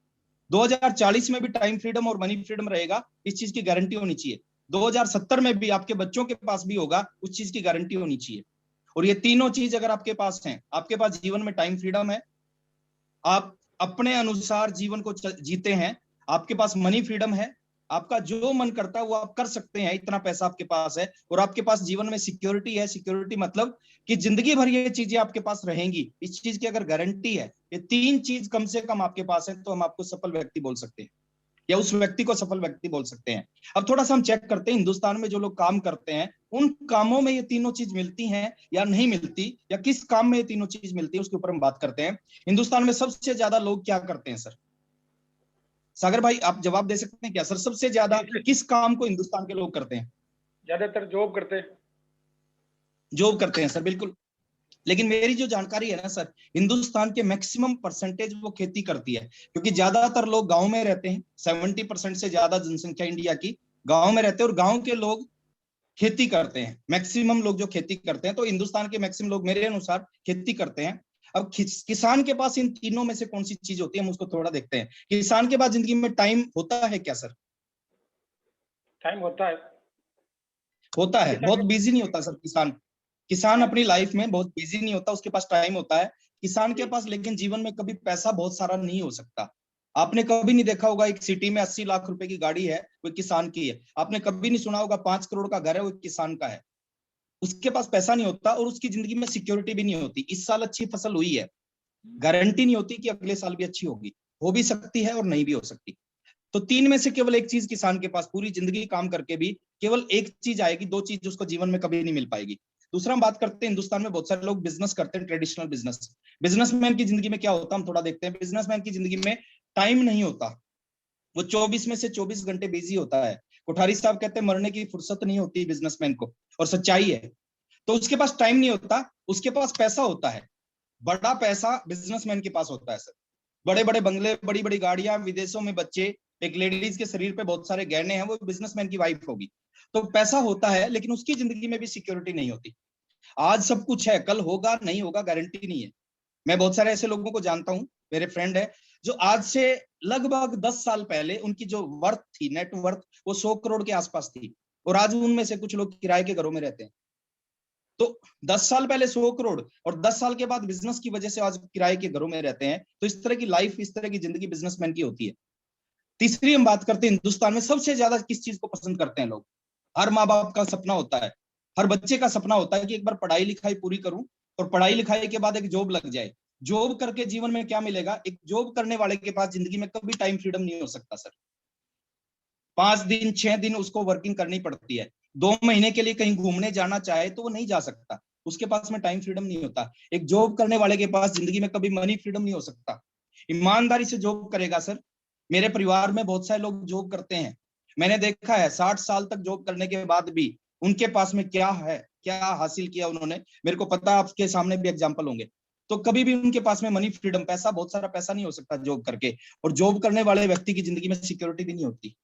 2040 में भी टाइम फ्रीडम और मनी फ्रीडम रहेगा, इस चीज की गारंटी होनी चाहिए। 2070 में भी आपके बच्चों के पास भी होगा, उस चीज की गारंटी होनी चाहिए। और ये तीनों चीज अगर आपके पास हैं, आपके पास जीवन में टाइम फ्रीडम है, आप अपने अनुसार जीवन को जीते हैं, आपके पास मनी फ्रीडम है, आपका जो मन करता है वो आप कर सकते हैं, इतना पैसा आपके पास है, और आपके पास जीवन में सिक्योरिटी है। सिक्योरिटी मतलब कि जिंदगी भर ये चीजें आपके पास रहेंगी, इस चीज की अगर गारंटी है, ये 3 चीज कम से कम आपके पास है, तो हम आपको सफल व्यक्ति बोल सकते हैं, या उस व्यक्ति को सफल व्यक्ति बोल सकते हैं। अब थोड़ा सा हम चेक करते हैं, हिंदुस्तान में जो लोग काम करते हैं, उन कामों में ये तीनों चीज मिलती हैं या नहीं मिलती, या किस काम में ये तीनों चीज मिलती है, उसके ऊपर हम बात करते हैं। हिंदुस्तान में सबसे ज्यादा लोग क्या करते हैं सर? सागर भाई आप जवाब दे सकते हैं क्या सर, सबसे ज्यादा किस काम को हिंदुस्तान के लोग करते हैं? ज्यादातर जॉब करते हैं। जॉब करते हैं सर, बिल्कुल। लेकिन मेरी जो जानकारी है ना सर, हिंदुस्तान के मैक्सिमम परसेंटेज वो खेती करती है, क्योंकि ज्यादातर लोग गांव में रहते हैं। 70% से ज्यादा जनसंख्या इंडिया की गांव में रहते हैं, और गांव के लोग खेती करते हैं। मैक्सिमम लोग जो खेती करते हैं, तो हिंदुस्तान के मैक्सिमम लोग मेरे अनुसार खेती करते हैं। अब किसान के पास इन तीनों में से कौन सी चीज होती है, हम उसको थोड़ा देखते हैं। किसान के पास जिंदगी में टाइम होता है क्या सर? टाइम होता है। होता है, बहुत बिजी नहीं होता सर किसान। किसान अपनी लाइफ में बहुत बिजी नहीं होता, उसके पास टाइम होता है किसान के पास। लेकिन जीवन में कभी पैसा बहुत सारा नहीं हो सकता। आपने कभी नहीं देखा होगा एक सिटी में 80 लाख रुपए की गाड़ी है, वो किसान की है। आपने कभी नहीं सुना होगा 5 करोड़ का घर है, वो किसान का है। उसके पास पैसा नहीं होता, और उसकी जिंदगी में सिक्योरिटी भी नहीं होती। इस साल अच्छी फसल हुई है, गारंटी नहीं होती कि अगले साल भी अच्छी होगी, हो भी सकती है और नहीं भी हो सकती। तो 3 में से केवल एक चीज किसान के पास, पूरी जिंदगी काम करके भी केवल एक चीज आएगी, 2 चीज उसको जीवन में कभी नहीं मिल पाएगी। दूसरा हम बात करते हैं, हिंदुस्तान में बहुत सारे लोग बिजनेस करते हैं, ट्रेडिशनल बिजनेस। बिजनेसमैन की जिंदगी में क्या होता है हम थोड़ा देखते हैं। बिजनेसमैन की जिंदगी में टाइम नहीं होता, वो 24 में से 24 घंटे बिजी होता है। कोठारी साहब कहते हैं मरने की फुर्सत नहीं होती बिजनेसमैन को, और सच्चाई है। तो उसके पास टाइम नहीं होता, उसके पास पैसा होता है, बड़ा पैसा बिजनेसमैन के पास होता है सर। बड़े बड़े बंगले, बड़ी बड़ी गाड़ियां, विदेशों में बच्चे, एक लेडीज के शरीर पे बहुत सारे गहने हैं, वो बिजनेसमैन की वाइफ होगी। तो पैसा होता है, लेकिन उसकी जिंदगी में भी सिक्योरिटी नहीं होती। आज सब कुछ है, कल होगा नहीं होगा गारंटी नहीं है। मैं बहुत सारे ऐसे लोगों को जानता हूं, मेरे फ्रेंड है, जो आज से लगभग 10 साल पहले उनकी जो वर्थ थी, नेट वर्थ, वो 100 करोड़ के आसपास थी, और आज उनमें से कुछ लोग किराए के घरों में रहते हैं। तो 10 साल पहले 100 करोड़ और 10 साल के बाद बिजनेस की वजह से आज किराए के घरों में रहते हैं। तो इस तरह की लाइफ, इस तरह की जिंदगी बिजनेसमैन की होती है। तीसरी हम बात करते हैं, हिंदुस्तान में सबसे ज्यादा किस चीज को पसंद करते हैं लोग? हर माँ बाप का सपना होता है, हर बच्चे का सपना होता है कि एक बार पढ़ाई लिखाई पूरी करूं और पढ़ाई लिखाई के बाद एक जॉब लग जाए। जॉब करके जीवन में क्या मिलेगा? एक जॉब करने वाले के पास जिंदगी में कभी टाइम फ्रीडम नहीं हो सकता सर। 5 दिन 6 दिन उसको वर्किंग करनी पड़ती है। 2 महीने के लिए कहीं घूमने जाना चाहे तो वो नहीं जा सकता, उसके पास में टाइम फ्रीडम नहीं होता। एक जॉब करने वाले के पास जिंदगी में कभी मनी फ्रीडम नहीं हो सकता। ईमानदारी से जॉब करेगा सर। मेरे परिवार में बहुत सारे लोग जॉब करते हैं, मैंने देखा है 60 साल तक जॉब करने के बाद भी उनके पास में क्या है, क्या हासिल किया उन्होंने, मेरे को पता, आपके सामने भी एग्जांपल होंगे। तो कभी भी उनके पास में मनी फ्रीडम, पैसा, बहुत सारा पैसा नहीं हो सकता जॉब करके। और जॉब करने वाले व्यक्ति की जिंदगी में सिक्योरिटी भी नहीं होती।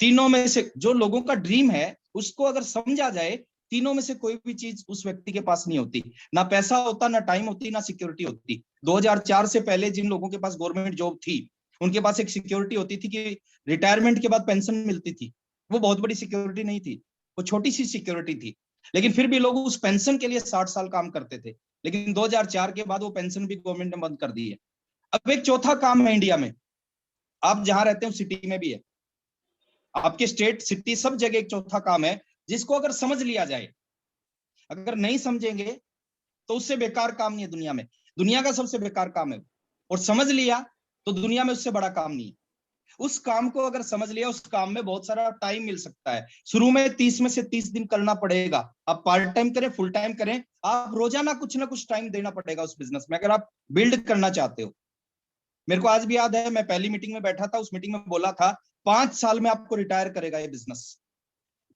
तीनों में से जो लोगों का ड्रीम है उसको अगर समझा जाए, तीनों में से कोई भी चीज उस व्यक्ति के पास नहीं होती। ना पैसा होता, ना टाइम होती, ना सिक्योरिटी होती। 2004 से पहले जिन लोगों के पास गवर्नमेंट जॉब थी उनके पास एक सिक्योरिटी होती थी कि रिटायरमेंट के बाद पेंशन मिलती थी। वो बहुत बड़ी सिक्योरिटी नहीं थी, वो छोटी सी सिक्योरिटी थी, लेकिन फिर भी लोग उस पेंशन के लिए 60 साल काम करते थे। लेकिन 2004 के बाद वो पेंशन भी गवर्नमेंट ने बंद कर दी है। अब एक चौथा काम है इंडिया में, आप जहां रहते हो सिटी में भी है, आपके स्टेट, सिटी, सब जगह एक चौथा काम है जिसको अगर समझ लिया जाए, अगर नहीं समझेंगे तो उससे बेकार काम नहीं है दुनिया में। दुनिया का सबसे बेकार काम है, और समझ लिया तो दुनिया में उससे बड़ा काम नहीं है। उस काम को अगर समझ लिया, उस काम में बहुत सारा टाइम मिल सकता है। शुरू में 30 में से 30 दिन करना पड़ेगा। आप पार्ट टाइम करें, फुल टाइम करें, आप रोजाना कुछ ना कुछ टाइम देना पड़ेगा उस बिजनेस में, अगर आप बिल्ड करना चाहते हो। मेरे को आज भी याद है, मैं पहली मीटिंग में बैठा था, उस मीटिंग में बोला था 5 साल में आपको रिटायर करेगा ये बिजनेस।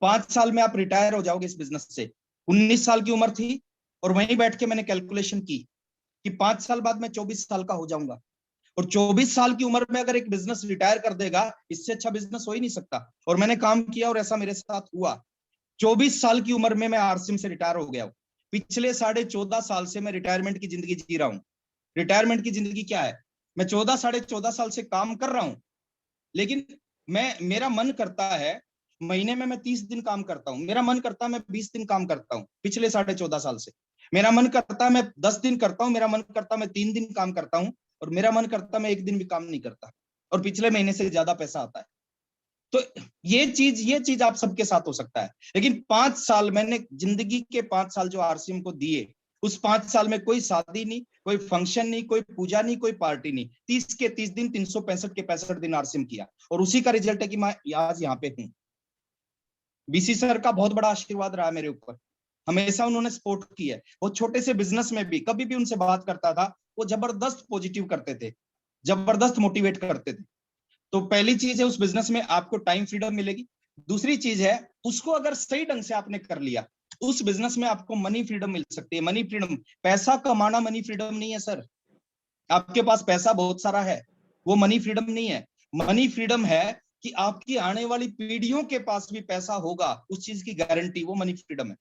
5 साल में आप रिटायर हो जाओगे इस बिजनेस से। 19 साल की उम्र थी और वहीं बैठ के मैंने कैलकुलेशन की कि 5 साल बाद मैं 24 साल का हो जाऊंगा। और 24 साल की उम्र में अगर एक बिजनेस रिटायर कर देगा, इससे अच्छा बिजनेस हो ही नहीं सकता। और मैंने काम किया और ऐसा मेरे साथ हुआ। 24 साल की उम्र में मैं आरसीएम से रिटायर हो गया हूं। पिछले 14.5 साल से मैं रिटायरमेंट की जिंदगी जी रहा हूं। रिटायरमेंट की जिंदगी क्या है? मैं 14 साल से काम कर रहा हूं, लेकिन मेरा मन करता है महीने में मैं 30 दिन काम करता हूं, मेरा मन करता है मैं 20 दिन काम करता हूं। पिछले 14.5 साल से मेरा मन करता है मैं 10 दिन करता हूं, मेरा मन करता है मैं 3 दिन काम करता हूं, और मेरा मन करता है मैं 1 दिन भी काम नहीं करता, और पिछले महीने से ज्यादा पैसा आता है। तो ये चीज आप सबके साथ हो सकता है। लेकिन 5 साल मैंने जिंदगी के 5 साल जो आरसीएम को दिए, उस 5 साल में कोई शादी नहीं, कोई फंक्शन नहीं, कोई पूजा नहीं, कोई पार्टी नहीं। 30 के 30 दिन, 365 के 65 दिन आरसीएम किया, और उसी का रिजल्ट है कि मैं आज यहाँ पे हूँ। बीसी सर का बहुत बड़ा आशीर्वाद रहा मेरे ऊपर, हमेशा उन्होंने सपोर्ट की है। वो छोटे से बिजनेस में भी कभी भी उनसे बात करता था, वो जबरदस्त पॉजिटिव करते थे, जबरदस्त मोटिवेट करते थे। तो पहली चीज है, उस बिजनेस में आपको टाइम फ्रीडम मिलेगी। दूसरी चीज है, उसको अगर सही ढंग से आपने कर लिया, उस बिजनेस में आपको मनी फ्रीडम मिल सकती है। मनी फ्रीडम, पैसा कमाना मनी फ्रीडम नहीं है सर। आपके पास पैसा बहुत सारा है, वो मनी फ्रीडम नहीं है। मनी फ्रीडम है कि आपकी आने वाली पीढ़ियों के पास भी पैसा होगा, उस चीज की गारंटी, वो मनी फ्रीडम है।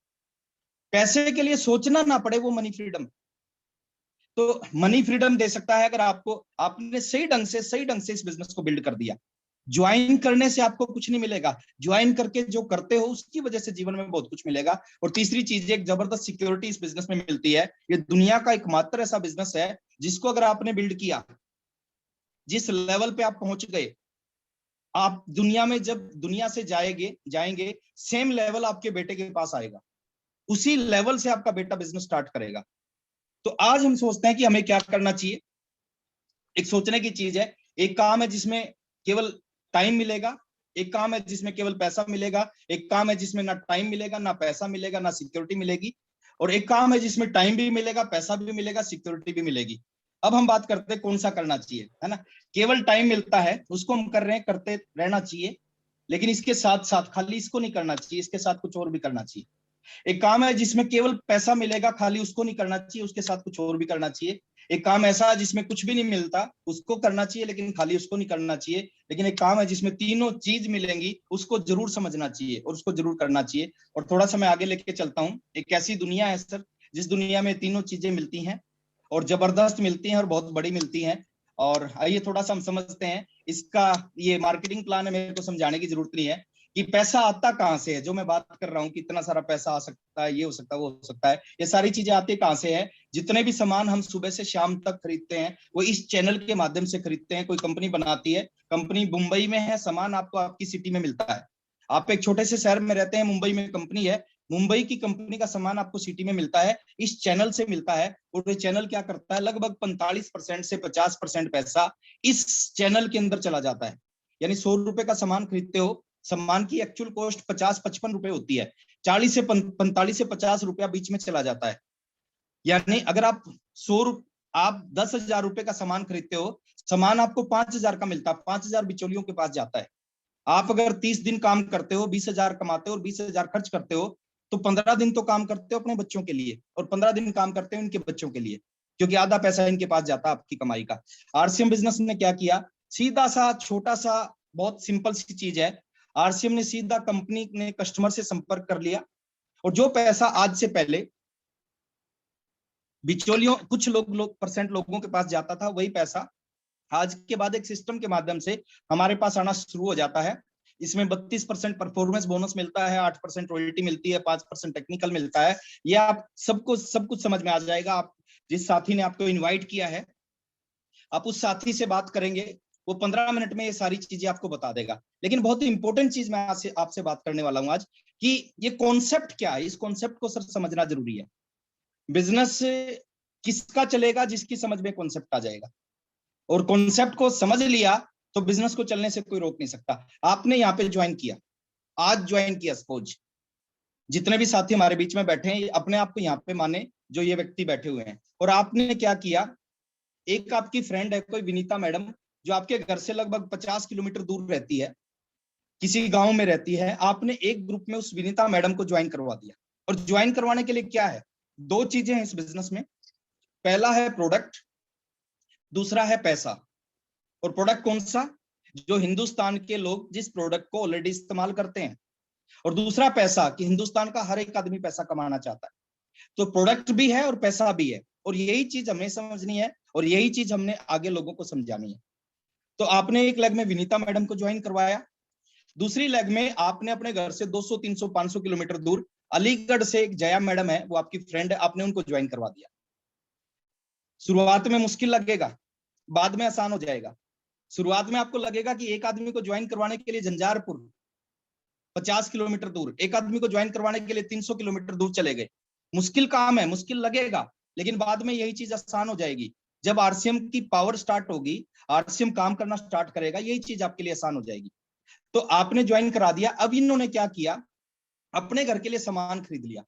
पैसे के लिए सोचना ना पड़े, वो मनी फ्रीडम। तो मनी फ्रीडम दे सकता है अगर आपको, आपने सही ढंग से इस बिजनेस को बिल्ड कर दिया। ज्वाइन करने से आपको कुछ नहीं मिलेगा, ज्वाइन करके जो करते हो उसकी वजह से जीवन में बहुत कुछ मिलेगा। और तीसरी चीज, एक जबरदस्त सिक्योरिटी इस बिजनेस में मिलती है। ये दुनिया का एकमात्र ऐसा बिजनेस है जिसको अगर आपने बिल्ड किया, जिस लेवल पे आप पहुंच गए, आप दुनिया में जब दुनिया से जाएंगे सेम लेवल आपके बेटे के पास आएगा, उसी लेवल से आपका बेटा बिजनेस स्टार्ट करेगा। तो आज हम सोचते हैं कि हमें क्या करना चाहिए। एक सोचने की चीज है। एक काम है जिसमें केवल टाइम मिलेगा, एक काम है जिसमें केवल पैसा मिलेगा, एक काम है जिसमें ना टाइम मिलेगा, ना पैसा मिलेगा, ना सिक्योरिटी मिलेगी, और एक काम है जिसमें टाइम भी मिलेगा, पैसा भी मिलेगा, सिक्योरिटी भी मिलेगी। अब हम बात करते हैं कौन सा करना चाहिए, है ना। केवल टाइम मिलता है, उसको हम कर रहे हैं, करते रहना चाहिए, लेकिन इसके साथ साथ खाली इसको नहीं करना चाहिए, इसके साथ कुछ और भी करना चाहिए। एक काम है जिसमें केवल पैसा मिलेगा, खाली उसको नहीं करना चाहिए, उसके साथ कुछ और भी करना चाहिए। एक काम ऐसा है जिसमें कुछ भी नहीं मिलता, उसको करना चाहिए, लेकिन खाली उसको नहीं करना चाहिए। लेकिन एक काम है जिसमें तीनों चीज मिलेंगी, उसको जरूर समझना चाहिए और उसको जरूर करना चाहिए। और थोड़ा सा मैं आगे लेके चलता हूँ। एक ऐसी दुनिया है सर जिस दुनिया में तीनों चीजें मिलती हैं, और जबरदस्त मिलती हैं, और बहुत बड़ी मिलती हैं। और आइए थोड़ा सा हम समझते हैं इसका। ये मार्केटिंग प्लान है, मेरे को समझाने की जरूरत नहीं है कि पैसा आता कहाँ से है। जो मैं बात कर रहा हूँ कि इतना सारा पैसा आ सकता है, ये हो सकता है, वो हो सकता है, ये सारी चीजें आती कहाँ से है। जितने भी सामान हम सुबह से शाम तक खरीदते हैं वो इस चैनल के माध्यम से खरीदते हैं। कोई कंपनी बनाती है, कंपनी मुंबई में है, सामान आपको आपकी सिटी में मिलता है। आप एक छोटे से शहर में रहते हैं, मुंबई में कंपनी है, मुंबई की कंपनी का सामान आपको सिटी में मिलता है, इस चैनल से मिलता है। और ये चैनल क्या करता है, लगभग 45% से 50% पैसा इस चैनल के अंदर चला जाता है। यानी 100 रुपए का सामान खरीदते हो, सामान की एक्चुअल कॉस्ट 50-55 रुपए होती है, 40 से 45 से 50 रुपया बीच में चला जाता है। यानी अगर आप 10,000 रुपए का सामान खरीदते हो, सामान आपको 5,000 का मिलता है, 5,000 बिचौलियों के पास जाता है। आप अगर 30 दिन काम करते हो, 20,000 कमाते हो और 20,000 खर्च करते हो, तो 15 दिन तो काम करते हो अपने बच्चों के लिए और 15 दिन काम करते हो इनके बच्चों के लिए, क्योंकि आधा पैसा इनके पास जाता है आपकी कमाई का। आरसीएम बिजनेस ने क्या किया, सीधा सा छोटा सा बहुत सिंपल सी चीज है। आरसीएम ने सीधा कंपनी ने कस्टमर से संपर्क कर लिया और जो पैसा आज से पहले बिचौलियों कुछ परसेंट लोगों के पास जाता था, वही पैसा आज के बाद एक सिस्टम के माध्यम से हमारे पास आना शुरू हो जाता है। इसमें 32% परफॉर्मेंस बोनस मिलता है, 8% रॉयल्टी मिलती है, 5% टेक्निकल मिलता है। ये आप सब कुछ समझ में आ जाएगा। आप जिस साथी ने आपको इनवाइट किया है, आप उस साथी से बात करेंगे, वो 15 मिनट में ये सारी चीजें आपको बता देगा। लेकिन बहुत इंपॉर्टेंट चीज मैं आपसे बात करने वाला हूं आज कि ये कॉन्सेप्ट क्या है। इस कॉन्सेप्ट को सर समझना जरूरी है। बिजनेस किसका चलेगा, जिसकी समझ में कॉन्सेप्ट आ जाएगा। और कॉन्सेप्ट को समझ लिया तो बिजनेस को चलने से कोई रोक नहीं सकता। आपने यहाँ पे ज्वाइन किया, आज ज्वाइन किया, सपोज जितने भी साथी हमारे बीच में बैठे हैं अपने आप को यहाँ पे माने, जो ये व्यक्ति बैठे हुए हैं। और आपने क्या किया, एक आपकी फ्रेंड है कोई विनीता मैडम, जो आपके घर से लगभग 50 किलोमीटर दूर रहती है, किसी गांव में रहती है। आपने एक ग्रुप में उस विनीता मैडम को ज्वाइन करवा दिया। और ज्वाइन करवाने के लिए क्या है, दो चीजें हैं इस बिजनेस में। पहला है प्रोडक्ट, दूसरा है पैसा। और प्रोडक्ट कौन सा, जो हिंदुस्तान के लोग जिस प्रोडक्ट को ऑलरेडी इस्तेमाल करते हैं। और दूसरा पैसा, कि हिंदुस्तान का हर एक आदमी पैसा कमाना चाहता है। तो प्रोडक्ट भी है और पैसा भी है। और यही चीज हमें समझनी है और यही चीज हमने आगे लोगों को समझानी है। तो आपने एक लेग में विनीता मैडम को ज्वाइन करवाया, दूसरी लेग में आपने अपने घर से 200, 300, 500 किलोमीटर दूर अलीगढ़ से एक जया मैडम है, वो आपकी फ्रेंड है, आपने उनको ज्वाइन करवा दिया। शुरुआत में मुश्किल लगेगा, बाद में आसान हो जाएगा। शुरुआत में आपको लगेगा कि एक आदमी को ज्वाइन करवाने के लिए झंझारपुर 50 किलोमीटर दूर, एक आदमी को ज्वाइन करवाने के लिए 300 किलोमीटर दूर चले गए। मुश्किल काम है, मुश्किल लगेगा, लेकिन बाद में यही चीज आसान हो जाएगी। जब आरसीएम की पावर स्टार्ट होगी, आरसीएम काम करना स्टार्ट करेगा, यही चीज आपके लिए आसान हो जाएगी। तो आपने ज्वाइन करा दिया। अब इन्होंने क्या किया, अपने घर के लिए सामान खरीद लिया।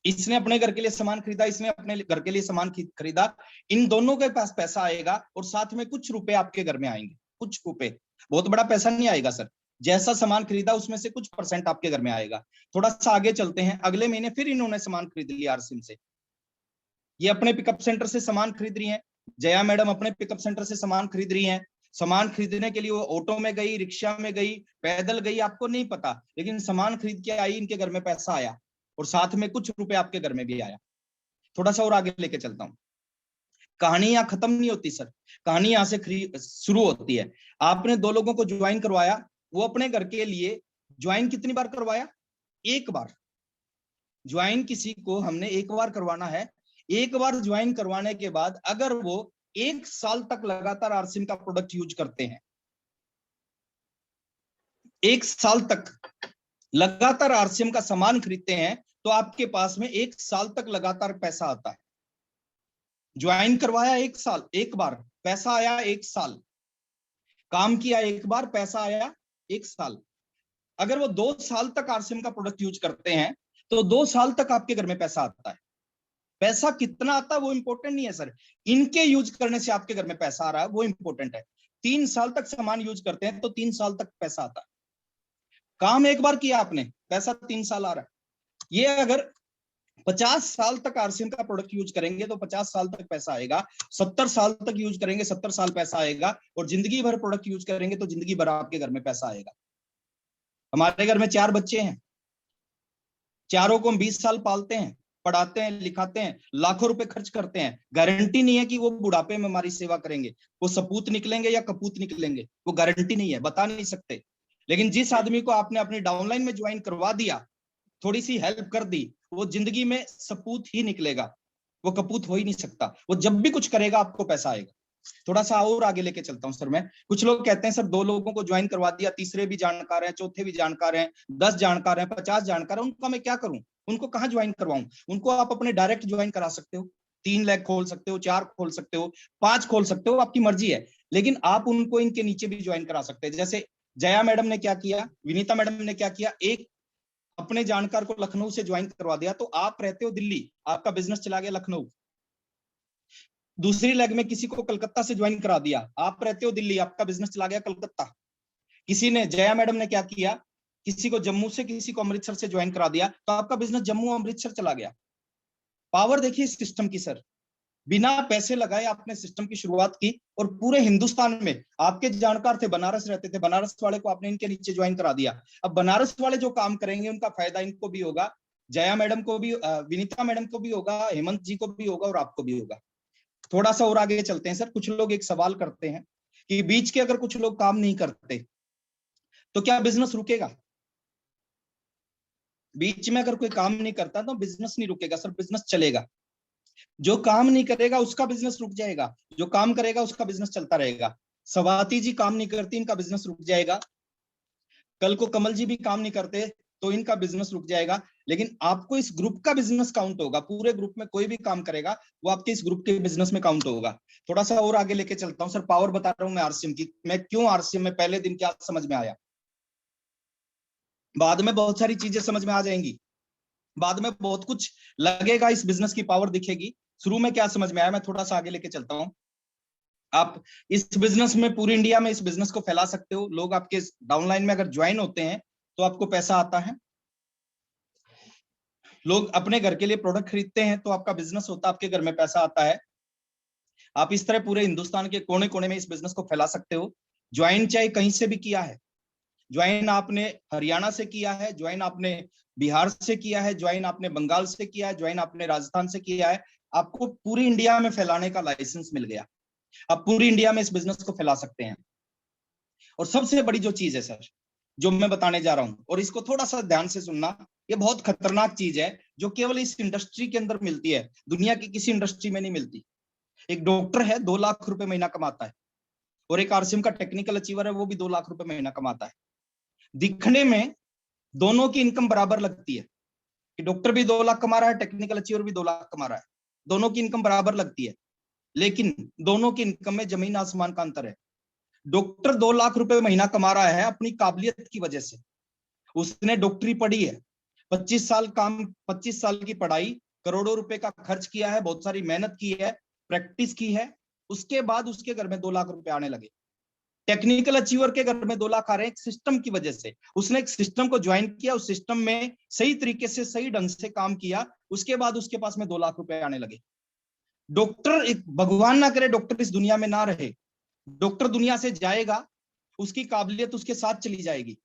इसने अपने घर के लिए सामान खरीदा, इसने अपने घर के लिए सामान खरीदा। इन दोनों के पास पैसा आएगा और साथ में कुछ रुपए आपके घर में आएंगे। कुछ रुपए, बहुत बड़ा पैसा नहीं आएगा सर। जैसा सामान खरीदा उसमें से कुछ % आपके घर में आएगा। थोड़ा सा आगे चलते हैं, अगले महीने फिर इन्होंने सामान खरीद लिया आरसीएम से। ये अपने पिकअप सेंटर से सामान खरीद रही हैं, जया मैडम अपने पिकअप सेंटर से सामान खरीद रही हैं। सामान खरीदने के लिए वो ऑटो में गई, रिक्शा में गई, पैदल गई, आपको नहीं पता, लेकिन सामान खरीद के आई, इनके घर में पैसा आया और साथ में कुछ रुपए आपके घर में भी आया। थोड़ा सा और आगे लेके चलता हूँ। कहानी यहाँ खत्म नहीं होती सर, कहानी यहाँ से शुरू होती है। आपने दो लोगों को ज्वाइन करवाया, वो अपने घर के लिए ज्वाइन कितनी बार करवाया, एक बार। ज्वाइन किसी को हमने एक बार करवाना है। एक बार ज्वाइन करवाने के बाद अगर वो 1 साल तक लगातार आरसीएम का प्रोडक्ट यूज करते हैं, 1 साल तक लगातार आरसीएम का सामान खरीदते हैं, तो आपके पास में 1 साल तक लगातार पैसा आता है। ज्वाइन करवाया 1 साल, एक बार पैसा आया, 1 साल काम किया, एक बार पैसा आया, 1 साल। अगर वो 2 साल तक आरसीएम का प्रोडक्ट यूज करते हैं तो 2 साल तक आपके घर में पैसा आता है। पैसा कितना आता है वो इंपॉर्टेंट नहीं है सर, इनके यूज करने से आपके घर में पैसा आ रहा है वो इंपॉर्टेंट है। 3 साल तक सामान यूज करते हैं तो 3 साल तक पैसा आता है। काम एक बार किया आपने, पैसा 3 साल आ रहा है। ये अगर 50 साल तक आरसीएम का प्रोडक्ट यूज करेंगे तो 50 साल तक पैसा आएगा, 70 साल तक यूज करेंगे 70 साल पैसा आएगा, और जिंदगी भर प्रोडक्ट यूज करेंगे तो जिंदगी भर आपके घर में पैसा आएगा। हमारे घर में 4 बच्चे हैं, चारों को हम 20 साल पालते हैं, पढ़ाते हैं, लिखाते हैं, लाखों रुपए खर्च करते हैं। गारंटी नहीं है कि वो बुढ़ापे में हमारी सेवा करेंगे, वो सपूत निकलेंगे या कपूत निकलेंगे, वो गारंटी नहीं है, बता नहीं सकते। लेकिन जिस आदमी को आपने अपनी डाउनलाइन में ज्वाइन करवा दिया, थोड़ी सी हेल्प कर दी, वो जिंदगी में सपूत ही निकलेगा, वो कपूत हो ही नहीं सकता। वो जब भी कुछ करेगा आपको पैसा आएगा। थोड़ा सा और आगे लेके चलता हूँ सर मैं। कुछ लोग कहते हैं सर 2 लोगों को ज्वाइन करवा दिया, तीसरे भी जानकार हैं, चौथे भी जानकार हैं, 10 जानकार हैं, 50 जानकार हैं, उनका मैं क्या करूं? उनको कहाँ ज्वाइन करवाऊं? उनको आप अपने डायरेक्ट ज्वाइन करा सकते हो, 3 लाख खोल सकते हो, 4 खोल सकते हो, 5 खोल सकते हो, आपकी मर्जी है। लेकिन आप उनको इनके नीचे भी ज्वाइन करा सकते हैं। जैसे जया मैडम ने क्या किया, विनीता मैडम ने क्या किया, एक अपने जानकार को लखनऊ से ज्वाइन करवा दिया। तो आप रहते हो दिल्ली, आपका बिजनेस चला गया लखनऊ। दूसरी लेग में किसी को कलकत्ता से ज्वाइन करा दिया, आप रहते हो दिल्ली, आपका बिजनेस चला गया कलकत्ता। किसी ने, जया मैडम ने क्या किया, किसी को जम्मू से, किसी को अमृतसर से ज्वाइन करा दिया, तो आपका बिजनेस जम्मू अमृतसर चला गया। पावर देखिए इस सिस्टम की सर, बिना पैसे लगाए आपने सिस्टम की शुरुआत की और पूरे हिंदुस्तान में आपके जानकार थे, बनारस रहते थे, बनारस वाले को आपने इनके नीचे ज्वाइन करा दिया। अब बनारस वाले जो काम करेंगे उनका फायदा इनको भी होगा, जया मैडम को भी, विनीता मैडम को भी होगा, हेमंत जी को भी होगा और आपको भी होगा। थोड़ा सा और आगे चलते हैं सर। कुछ लोग एक सवाल करते हैं कि बीच के अगर कुछ लोग काम नहीं करते तो क्या बिजनेस रुकेगा? बीच में अगर कोई काम नहीं करता तो बिजनेस नहीं रुकेगा सर, बिजनेस चलेगा। जो काम नहीं करेगा उसका बिजनेस रुक जाएगा, जो काम करेगा उसका बिजनेस चलता रहेगा। स्वाति जी काम नहीं करती, इनका बिजनेस रुक जाएगा। कल को कमल जी भी काम नहीं करते तो इनका बिजनेस रुक जाएगा। लेकिन आपको इस ग्रुप का बिजनेस काउंट होगा, पूरे ग्रुप में कोई भी काम करेगा वो आपके इस ग्रुप के बिजनेस में काउंट होगा। थोड़ा सा और आगे लेके चलता हूं सर। पावर बता रहा हूं मैं आरसीएम की, मैं क्यों आरसीएम में पहले दिन क्या समझ में आया, बाद में बहुत सारी चीजें समझ में आ जाएंगी, बाद में बहुत कुछ लगेगा, इस बिजनेस की पावर दिखेगी। शुरू में क्या समझ में आया, मैं थोड़ा सा आगे लेके चलता हूं। आप इस बिजनेस में, पूरी इंडिया में इस बिजनेस को फैला सकते हो। लोग आपके डाउनलाइन में अगर ज्वाइन होते हैं तो आपको पैसा आता है। लोग अपने घर के लिए प्रोडक्ट खरीदते हैं तो आपका बिजनेस होता है, आपके घर में पैसा आता है। आप इस तरह पूरे हिंदुस्तान के कोने कोने में इस बिजनेस को फैला सकते हो। ज्वाइन चाहे कहीं से भी किया है, ज्वाइन आपने हरियाणा से किया है, ज्वाइन आपने बिहार से किया है, ज्वाइन आपने बंगाल से किया है, ज्वाइन आपने राजस्थान से किया है, आपको पूरी इंडिया में फैलाने का लाइसेंस मिल गया। आप पूरी इंडिया में इस बिजनेस को फैला सकते हैं। और सबसे बड़ी जो चीज है सर, जो मैं बताने जा रहा हूं, और इसको थोड़ा सा ध्यान से सुनना, ये बहुत खतरनाक चीज है जो केवल इस इंडस्ट्री के अंदर मिलती है, दुनिया की किसी इंडस्ट्री में नहीं मिलती। एक डॉक्टर है 2 लाख रुपए महीना कमाता है, और एक आरसीएम का टेक्निकल अचीवर है वो भी 2 लाख रुपए महीना कमाता है। दिखने में दोनों की इनकम बराबर लगती है कि डॉक्टर भी 2 लाख कमा रहा है, टेक्निकल अचीवर भी 2 लाख कमा रहा है, दोनों की इनकम बराबर लगती है। लेकिन दोनों की इनकम में जमीन आसमान का अंतर है। डॉक्टर 2 लाख रुपए महीना कमा रहा है अपनी काबिलियत की वजह से, उसने डॉक्टरी पढ़ी है, 25 साल की पढ़ाई, करोड़ों रुपए का खर्च किया है, बहुत सारी मेहनत की है, प्रैक्टिस की है, उसके बाद उसके घर में 2 लाख रुपए आने लगे। टेक्निकल अचीवर के घर में 2 लाख आ रहे हैं एक सिस्टम की वजह से। उसने एक सिस्टम को ज्वाइन किया, उस सिस्टम में सही तरीके से, सही ढंग से काम किया, उसके बाद उसके पास में 2 लाख रुपए आने लगे। डॉक्टर, एक भगवान ना करे डॉक्टर इस दुनिया में ना रहे, डॉक्टर दुनिया से जाएगा, उसकी काबिलियत उसके साथ चली जाएगी।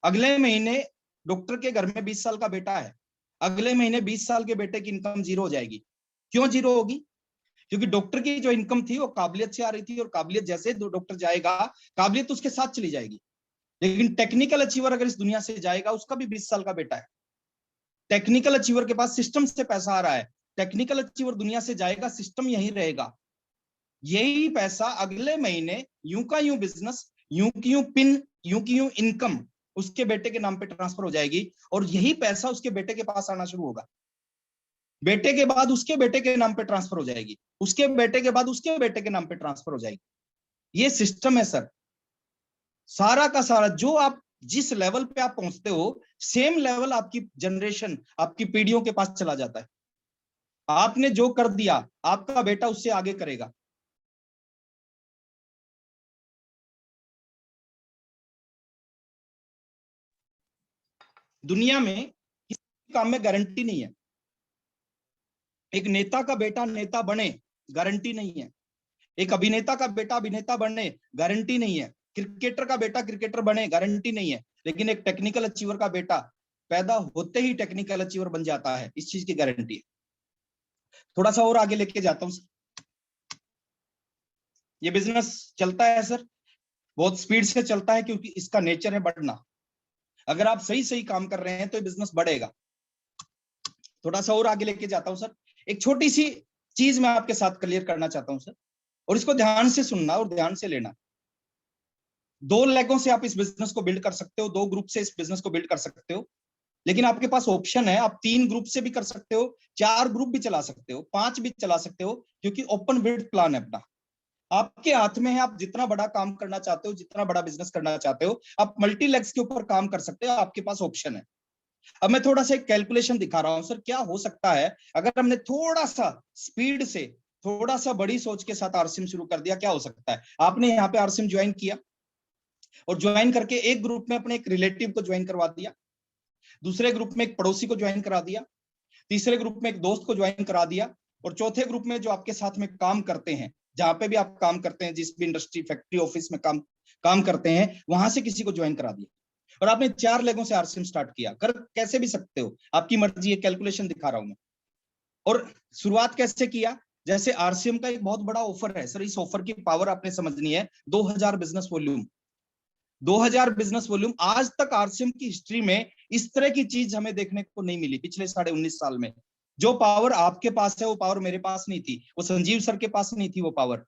अगले महीने डॉक्टर के घर में 20 साल का बेटा है, अगले महीने 20 साल के बेटे की इनकम 0 हो जाएगी। क्यों 0 होगी? क्योंकि डॉक्टर की जो इनकम थी वो काबिलियत से आ रही थी, और काबिलियत जैसे डॉक्टर जाएगा, काबिलियत उसके साथ चली जाएगी। लेकिन टेक्निकल अचीवर अगर इस दुनिया से जाएगा, उसका भी 20 साल का बेटा है, टेक्निकल अचीवर के पास सिस्टम से पैसा आ रहा है, टेक्निकल अचीवर दुनिया से जाएगा, सिस्टम यही रहेगा। यही पैसा अगले महीने यूं का यूं बिजनेस, यूं की यूं पिन, यूं की यूं इनकम उसके बेटे के नाम पे ट्रांसफर हो जाएगी, और यही पैसा उसके बेटे के पास आना शुरू होगा। बेटे के बाद उसके बेटे के नाम पे ट्रांसफर हो जाएगी, उसके बेटे के बाद उसके बेटे के नाम पे ट्रांसफर हो जाएगी। ये सिस्टम है सर, सारा का सारा। जो आप जिस लेवल पे आप पहुंचते हो, सेम लेवल आपकी जनरेशन, आपकी पीढ़ियों के पास चला जाता है। आपने जो कर दिया, आपका बेटा उससे आगे करेगा। दुनिया में किसी काम में गारंटी नहीं है। एक नेता का बेटा नेता बने, गारंटी नहीं है। एक अभिनेता का बेटा अभिनेता बनने, गारंटी नहीं है। क्रिकेटर का बेटा क्रिकेटर बने, गारंटी नहीं है। लेकिन एक टेक्निकल अचीवर का बेटा पैदा होते ही टेक्निकल अचीवर बन जाता है, इस चीज की गारंटी है। थोड़ा सा और आगे लेके जाता हूं। ये बिजनेस चलता है सर, बहुत स्पीड से चलता है क्योंकि इसका नेचर है बढ़ना। अगर आप सही सही काम कर रहे हैं तो ये बिजनेस बढ़ेगा। थोड़ा सा और आगे लेके जाता हूं सर। एक छोटी सी चीज मैं आपके साथ क्लियर करना चाहता हूं सर, और इसको ध्यान से सुनना और ध्यान से लेना। 2 लेगों से आप इस बिजनेस को बिल्ड कर सकते हो, 2 ग्रुप से इस बिजनेस को बिल्ड कर सकते हो, लेकिन आपके पास ऑप्शन है, आप 3 ग्रुप से भी कर सकते हो, 4 ग्रुप भी चला सकते हो, 5 भी चला सकते हो, क्योंकि ओपन बिल्ड प्लान है अपना। आपके हाथ में है, आप जितना बड़ा काम करना चाहते हो, जितना बड़ा बिजनेस करना चाहते हो, आप मल्टी लेग्स के ऊपर काम कर सकते हो, आपके पास ऑप्शन है। अब मैं थोड़ा सा एक कैलकुलेशन दिखा रहा हूं सर, क्या हो सकता है अगर हमने थोड़ा सा स्पीड से, थोड़ा सा बड़ी सोच के साथ आरसीएम शुरू कर दिया, क्या हो सकता है। आपने यहाँ पे आरसीएम ज्वाइन किया और ज्वाइन करके एक ग्रुप में अपने एक रिलेटिव को ज्वाइन करवा दिया, दूसरे ग्रुप में एक पड़ोसी को ज्वाइन करा दिया, तीसरे ग्रुप में एक दोस्त को ज्वाइन करा दिया, और चौथे ग्रुप में जो आपके साथ में काम करते हैं, जहां पे भी आप काम करते हैं, जिस भी इंडस्ट्री, फैक्ट्री, ऑफिस में काम करते हैं, वहां से किसी को ज्वाइन करा दिया, और आपने 4 लेगों से आरसीएम स्टार्ट किया। कर कैसे भी सकते हो, आपकी मर्जी है, कैलकुलेशन दिखा रहा हूं मैं। और शुरुआत कैसे किया, जैसे आरसीएम का एक बहुत बड़ा ऑफर है सर, इस ऑफर की पावर आपने समझनी है। 2000 बिजनेस वॉल्यूम, 2000 बिजनेस वॉल्यूम। आज तक आरसीएम की हिस्ट्री में इस तरह की चीज हमें देखने को नहीं मिली पिछले 19.5 साल में। जो पावर आपके पास है वो पावर मेरे पास नहीं थी, वो संजीव सर के पास नहीं थी, वो पावर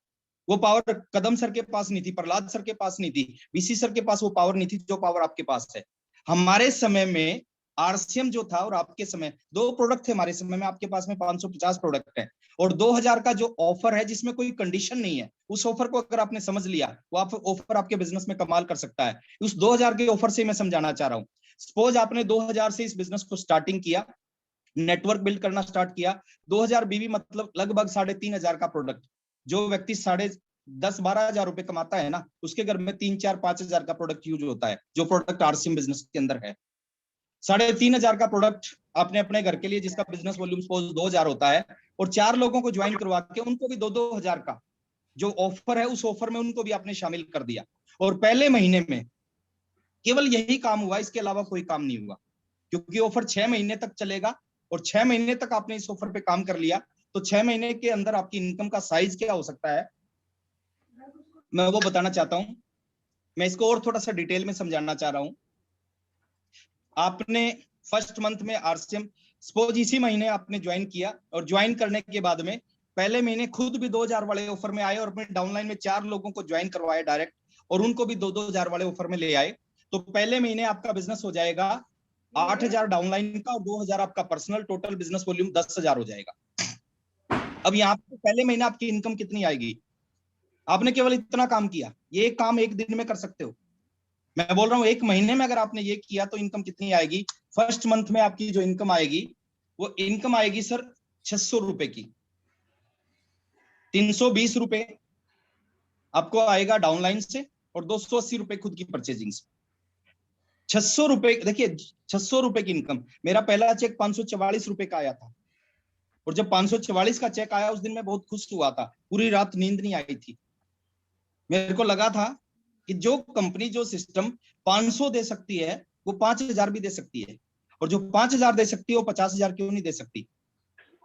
कदम सर के पास नहीं थी, प्रहलाद सर के पास नहीं थी, वीसी सर के पास वो पावर नहीं थी जो पावर आपके पास है। हमारे समय में आरसीएम जो था और आपके समय 2 प्रोडक्ट थे, हमारे समय में, आपके पास में 550 प्रोडक्ट है, और 2000 का जो ऑफर है जिसमें कोई कंडीशन नहीं है, उस ऑफर को अगर आपने समझ लिया, वो आप ऑफर आपके बिजनेस में कमाल कर सकता है। उस 2000 के ऑफर से मैं समझाना चाह रहा हूँ। सपोज आपने 2000 से इस बिजनेस को स्टार्टिंग किया, नेटवर्क बिल्ड करना स्टार्ट किया। 2000 बीवी मतलब लगभग 3500 का प्रोडक्ट। जो व्यक्ति 10-12 हजार रुपए कमाता है ना, उसके घर में 3-4-5 हजार का प्रोडक्ट यूज होता है, जो प्रोडक्ट आरसीएम बिजनेस के अंदर है। 3500 का प्रोडक्ट आपने अपने घर के लिए, जिसका बिजनेस वॉल्यूम सपोज 2000 होता है, और 4 लोगों को ज्वाइन करवा के उनको भी 2-2 हजार का जो ऑफर है, उस ऑफर में उनको भी आपने शामिल कर दिया, और पहले महीने में केवल यही काम हुआ, इसके अलावा कोई काम नहीं हुआ, क्योंकि ऑफर 6 महीने तक चलेगा, और 6 महीने तक आपने इस ऑफर पे काम कर लिया, तो 6 महीने के अंदर आपकी इनकम का साइज क्या हो सकता है, मैं वो बताना चाहता हूं। मैं इसको और थोड़ा सा डिटेल में समझाना चाह रहा हूं। आपने फर्स्ट मंथ में आरसीएम, सपोज इसी महीने आपने ज्वाइन किया, और ज्वाइन करने के बाद में पहले महीने खुद भी 2000 वाले ऑफर में आए, और अपने डाउनलाइन में 4 लोगों को ज्वाइन करवाए डायरेक्ट, और उनको भी 2-2 हजार वाले ऑफर में ले आए। तो पहले महीने आपका बिजनेस हो जाएगा 8000 डाउनलाइन का, और 2000 आपका पर्सनल, टोटल बिजनेस वॉल्यूम 10,000 हो जाएगा। अब यहाँ पे पहले महीने आपकी इनकम कितनी आएगी, आपने केवल इतना काम किया, ये काम एक दिन में कर सकते हो। मैं बोल रहा हूँ एक महीने में अगर आपने ये किया तो इनकम कितनी आएगी। फर्स्ट मंथ में आपकी जो इनकम आएगी, वो इनकम आएगी सर 600 रुपए की। 320 रुपए आपको आएगा डाउनलाइन से, और 280 रुपए खुद की परचेजिंग से। 600 रुपए, देखिए 600 रुपए की इनकम। मेरा पहला चेक 544 रुपए का आया था, और जब 544 का चेक आया उस दिन मैं बहुत खुश हुआ था, पूरी रात नींद नहीं आई थी। मेरे को लगा था कि जो कंपनी, जो सिस्टम 500 दे सकती है, वो 5000 भी दे सकती है, और जो 5000 दे सकती है वो 50,000 क्यों नहीं दे सकती।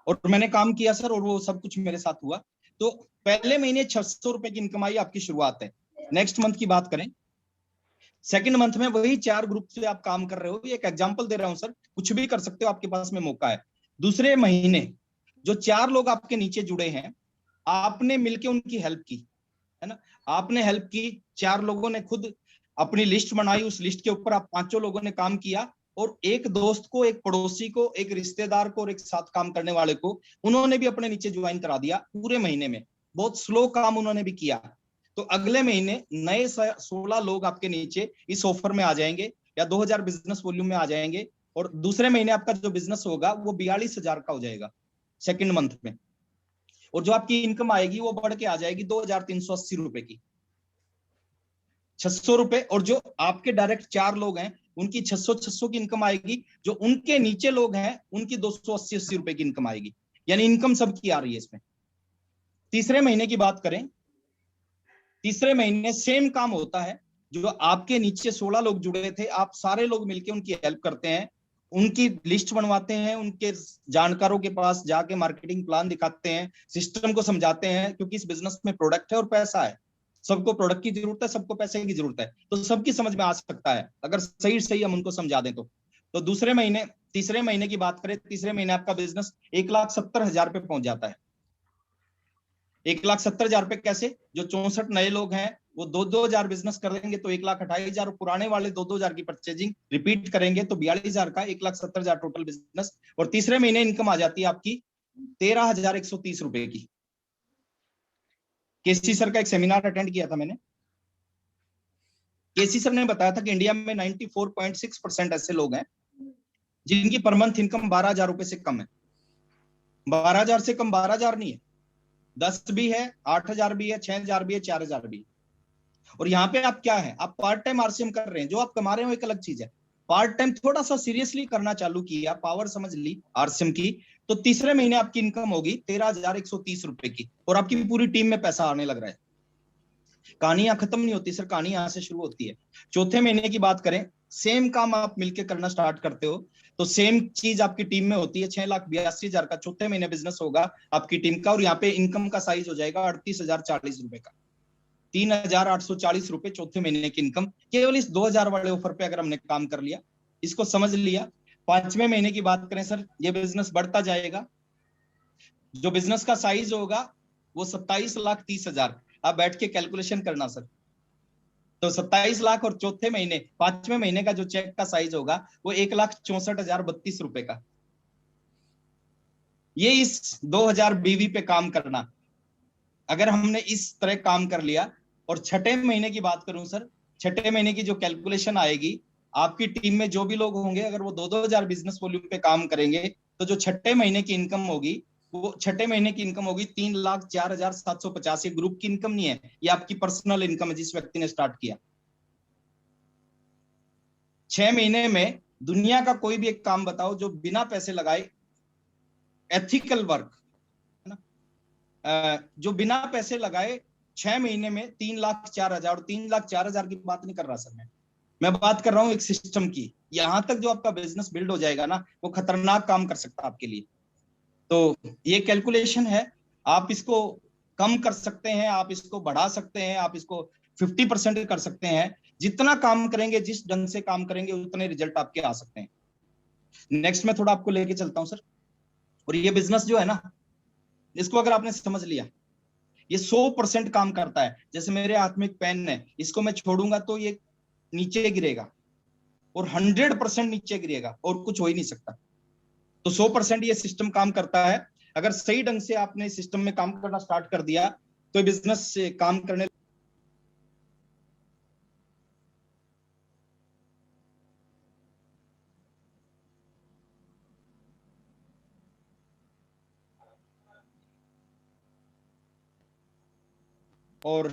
और मैंने काम किया सर, और वो सब कुछ मेरे साथ हुआ। तो पहले महीने 600 रुपए की इनकम आई, आपकी शुरुआत है। नेक्स्ट मंथ की बात करें, सेकंड मंथ में वही 4 ग्रुप से आप काम कर रहे हो, ये एक एग्जांपल दे रहा हूं सर, कुछ भी कर सकते हो, आपके पास में मौका है। दूसरे महीने जो 4 लोग आपके नीचे जुड़े हैं, आपने मिलके उनकी हेल्प की, है ना, आपने हेल्प की। 4 लोगों ने खुद अपनी लिस्ट बनाई, उस लिस्ट के ऊपर आप 5 लोगों ने काम किया, और एक दोस्त को, एक पड़ोसी को, एक रिश्तेदार को, और एक साथ काम करने वाले को उन्होंने भी अपने नीचे ज्वाइन करा दिया पूरे महीने में। बहुत स्लो काम उन्होंने भी किया। तो अगले महीने नए 16 लोग आपके नीचे इस ऑफर में आ जाएंगे, या 2000 बिजनेस वॉल्यूम में आ जाएंगे, और दूसरे महीने आपका जो बिजनेस होगा वो 42,000 का हो जाएगा सेकेंड मंथ में, और जो आपकी इनकम आएगी वो बढ़ के आ जाएगी 2380 रुपए की। 600 रुपए, और जो आपके डायरेक्ट 4 लोग हैं उनकी 600 की इनकम आएगी, जो उनके नीचे लोग हैं उनकी 280 रुपए की इनकम आएगी, यानी इनकम सबकी आ रही है इसमें। तीसरे महीने की बात करें, तीसरे महीने सेम काम होता है, जो आपके नीचे 16 लोग जुड़े थे, आप सारे लोग मिलकर उनकी हेल्प करते हैं, उनकी लिस्ट बनवाते हैं, उनके जानकारों के पास जाके मार्केटिंग प्लान दिखाते हैं, सिस्टम को समझाते हैं, क्योंकि इस बिजनेस में प्रोडक्ट है और पैसा है। सबको प्रोडक्ट की जरूरत है, सबको पैसे की जरूरत है, तो सबकी समझ में आ सकता है अगर सही सही हम उनको समझा दें तो तीसरे महीने की बात करें, तीसरे महीने आपका बिजनेस 1,70,000 पे पहुंच जाता है। 1,70,000 पे कैसे? जो 64 नए लोग हैं वो 2,000 बिजनेस करेंगे तो 1,28,000, पुराने वाले 2,000 की परचेजिंग रिपीट करेंगे तो 42,000 का 1,70,000 टोटल बिजनेस। और तीसरे महीने इनकम आ जाती है आपकी 13,130 रुपए की। केसी सर का एक सेमिनार अटेंड किया था मैंने, केसी सर ने बताया था कि इंडिया में 94.6% ऐसे लोग हैं जिनकी पर मंथ इनकम 12,000 रुपए से कम है। 12,000 से कम 12,000 नहीं है, 10 भी है, 8,000 भी है, 6,000 भी है, 4,000 भी है। और यहाँ पे आप क्या है, आप पार्ट टाइम आरसीएम कर रहे हैं, जो आप कमा रहे हो एक अलग चीज है। पार्ट टाइम थोड़ा सा सीरियसली करना चालू किया, पावर समझ ली आरसीएम की, तो तीसरे महीने आपकी इनकम होगी 13,130 रुपए की, और आपकी पूरी टीम में पैसा आने लग रहा है। कहानी यहाँ खत्म नहीं होती सर, कहानी यहाँ से शुरू होती है। चौथे महीने की बात करें, सेम काम आप मिलकर करना स्टार्ट करते हो तो सेम चीज आपकी टीम में होती है। 6,82,000 का चौथे महीने बिजनेस होगा आपकी टीम का, और यहाँ पे इनकम का साइज हो जाएगा 38,040 रुपए का। 3,840 रुपए चौथे महीने की इनकम, केवल इस 2,000 वाले ऑफर पे अगर हमने काम कर लिया, इसको समझ लिया। पांचवें महीने की बात करें सर, ये बिजनेस बढ़ता जाएगा, जो बिजनेस का साइज होगा वो 27,30,000। आप बैठ के कैलकुलेशन करना सर, तो 27 लाख, और चौथे महीने पांचवें महीने का जो चेक का साइज होगा वो 1,64,032 रुपए का। ये इस 2,000 बीवी पे काम करना, अगर हमने इस तरह काम कर लिया। और छठे महीने की बात करूं सर, छठे महीने की जो कैलकुलेशन आएगी, आपकी टीम में जो भी लोग होंगे अगर वो 2,000 बिजनेस वॉल्यूम पे काम करेंगे तो जो छठे महीने की इनकम होगी वो छठे महीने की इनकम होगी 3,04,750। ये ग्रुप की इनकम नहीं है, ये आपकी पर्सनल इनकम है जिस व्यक्ति ने स्टार्ट किया। 6 महीने में दुनिया का कोई भी एक काम बताओ जो बिना पैसे लगाए, एथिकल वर्क है ना, जो बिना पैसे लगाए 6 महीने में 3,04,000। और 3,04,000 की बात नहीं कर रहा सर, मैं बात कर रहा हूं एक सिस्टम की। यहां तक जो आपका बिजनेस बिल्ड हो जाएगा ना, वो खतरनाक काम कर सकता है आपके लिए। तो ये कैलकुलेशन है, आप इसको कम कर सकते हैं, आप इसको बढ़ा सकते हैं, आप इसको 50% कर सकते हैं। जितना काम करेंगे, जिस ढंग से काम करेंगे, उतने रिजल्ट आपके आ सकते हैं। नेक्स्ट मैं थोड़ा आपको लेके चलता हूं सर। और ये बिजनेस जो है ना, इसको अगर आपने समझ लिया, ये 100% काम करता है। जैसे मेरे हाथ में एक पेन है, इसको मैं छोड़ूंगा तो ये नीचे गिरेगा, और 100% नीचे गिरेगा, और कुछ हो ही नहीं सकता। तो 100% ये सिस्टम काम करता है। अगर सही ढंग से आपने सिस्टम में काम करना स्टार्ट कर दिया तो बिजनेस से काम करने और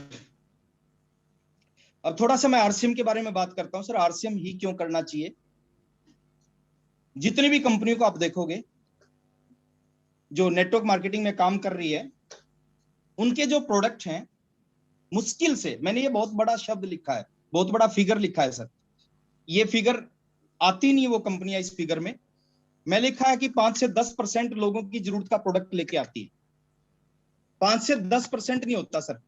अब थोड़ा सा मैं आरसीएम के बारे में बात करता हूं सर। आरसीएम ही क्यों करना चाहिए? जितनी भी कंपनियों को आप देखोगे जो नेटवर्क मार्केटिंग में काम कर रही है, उनके जो प्रोडक्ट हैं, मुश्किल से, मैंने ये बहुत बड़ा शब्द लिखा है, बहुत बड़ा फिगर लिखा है सर, ये फिगर आती नहीं है वो कंपनियां इस फिगर में। मैं लिखा है कि 5 से 10% लोगों की जरूरत का प्रोडक्ट लेके आती है। 5 से 10% नहीं होता सर,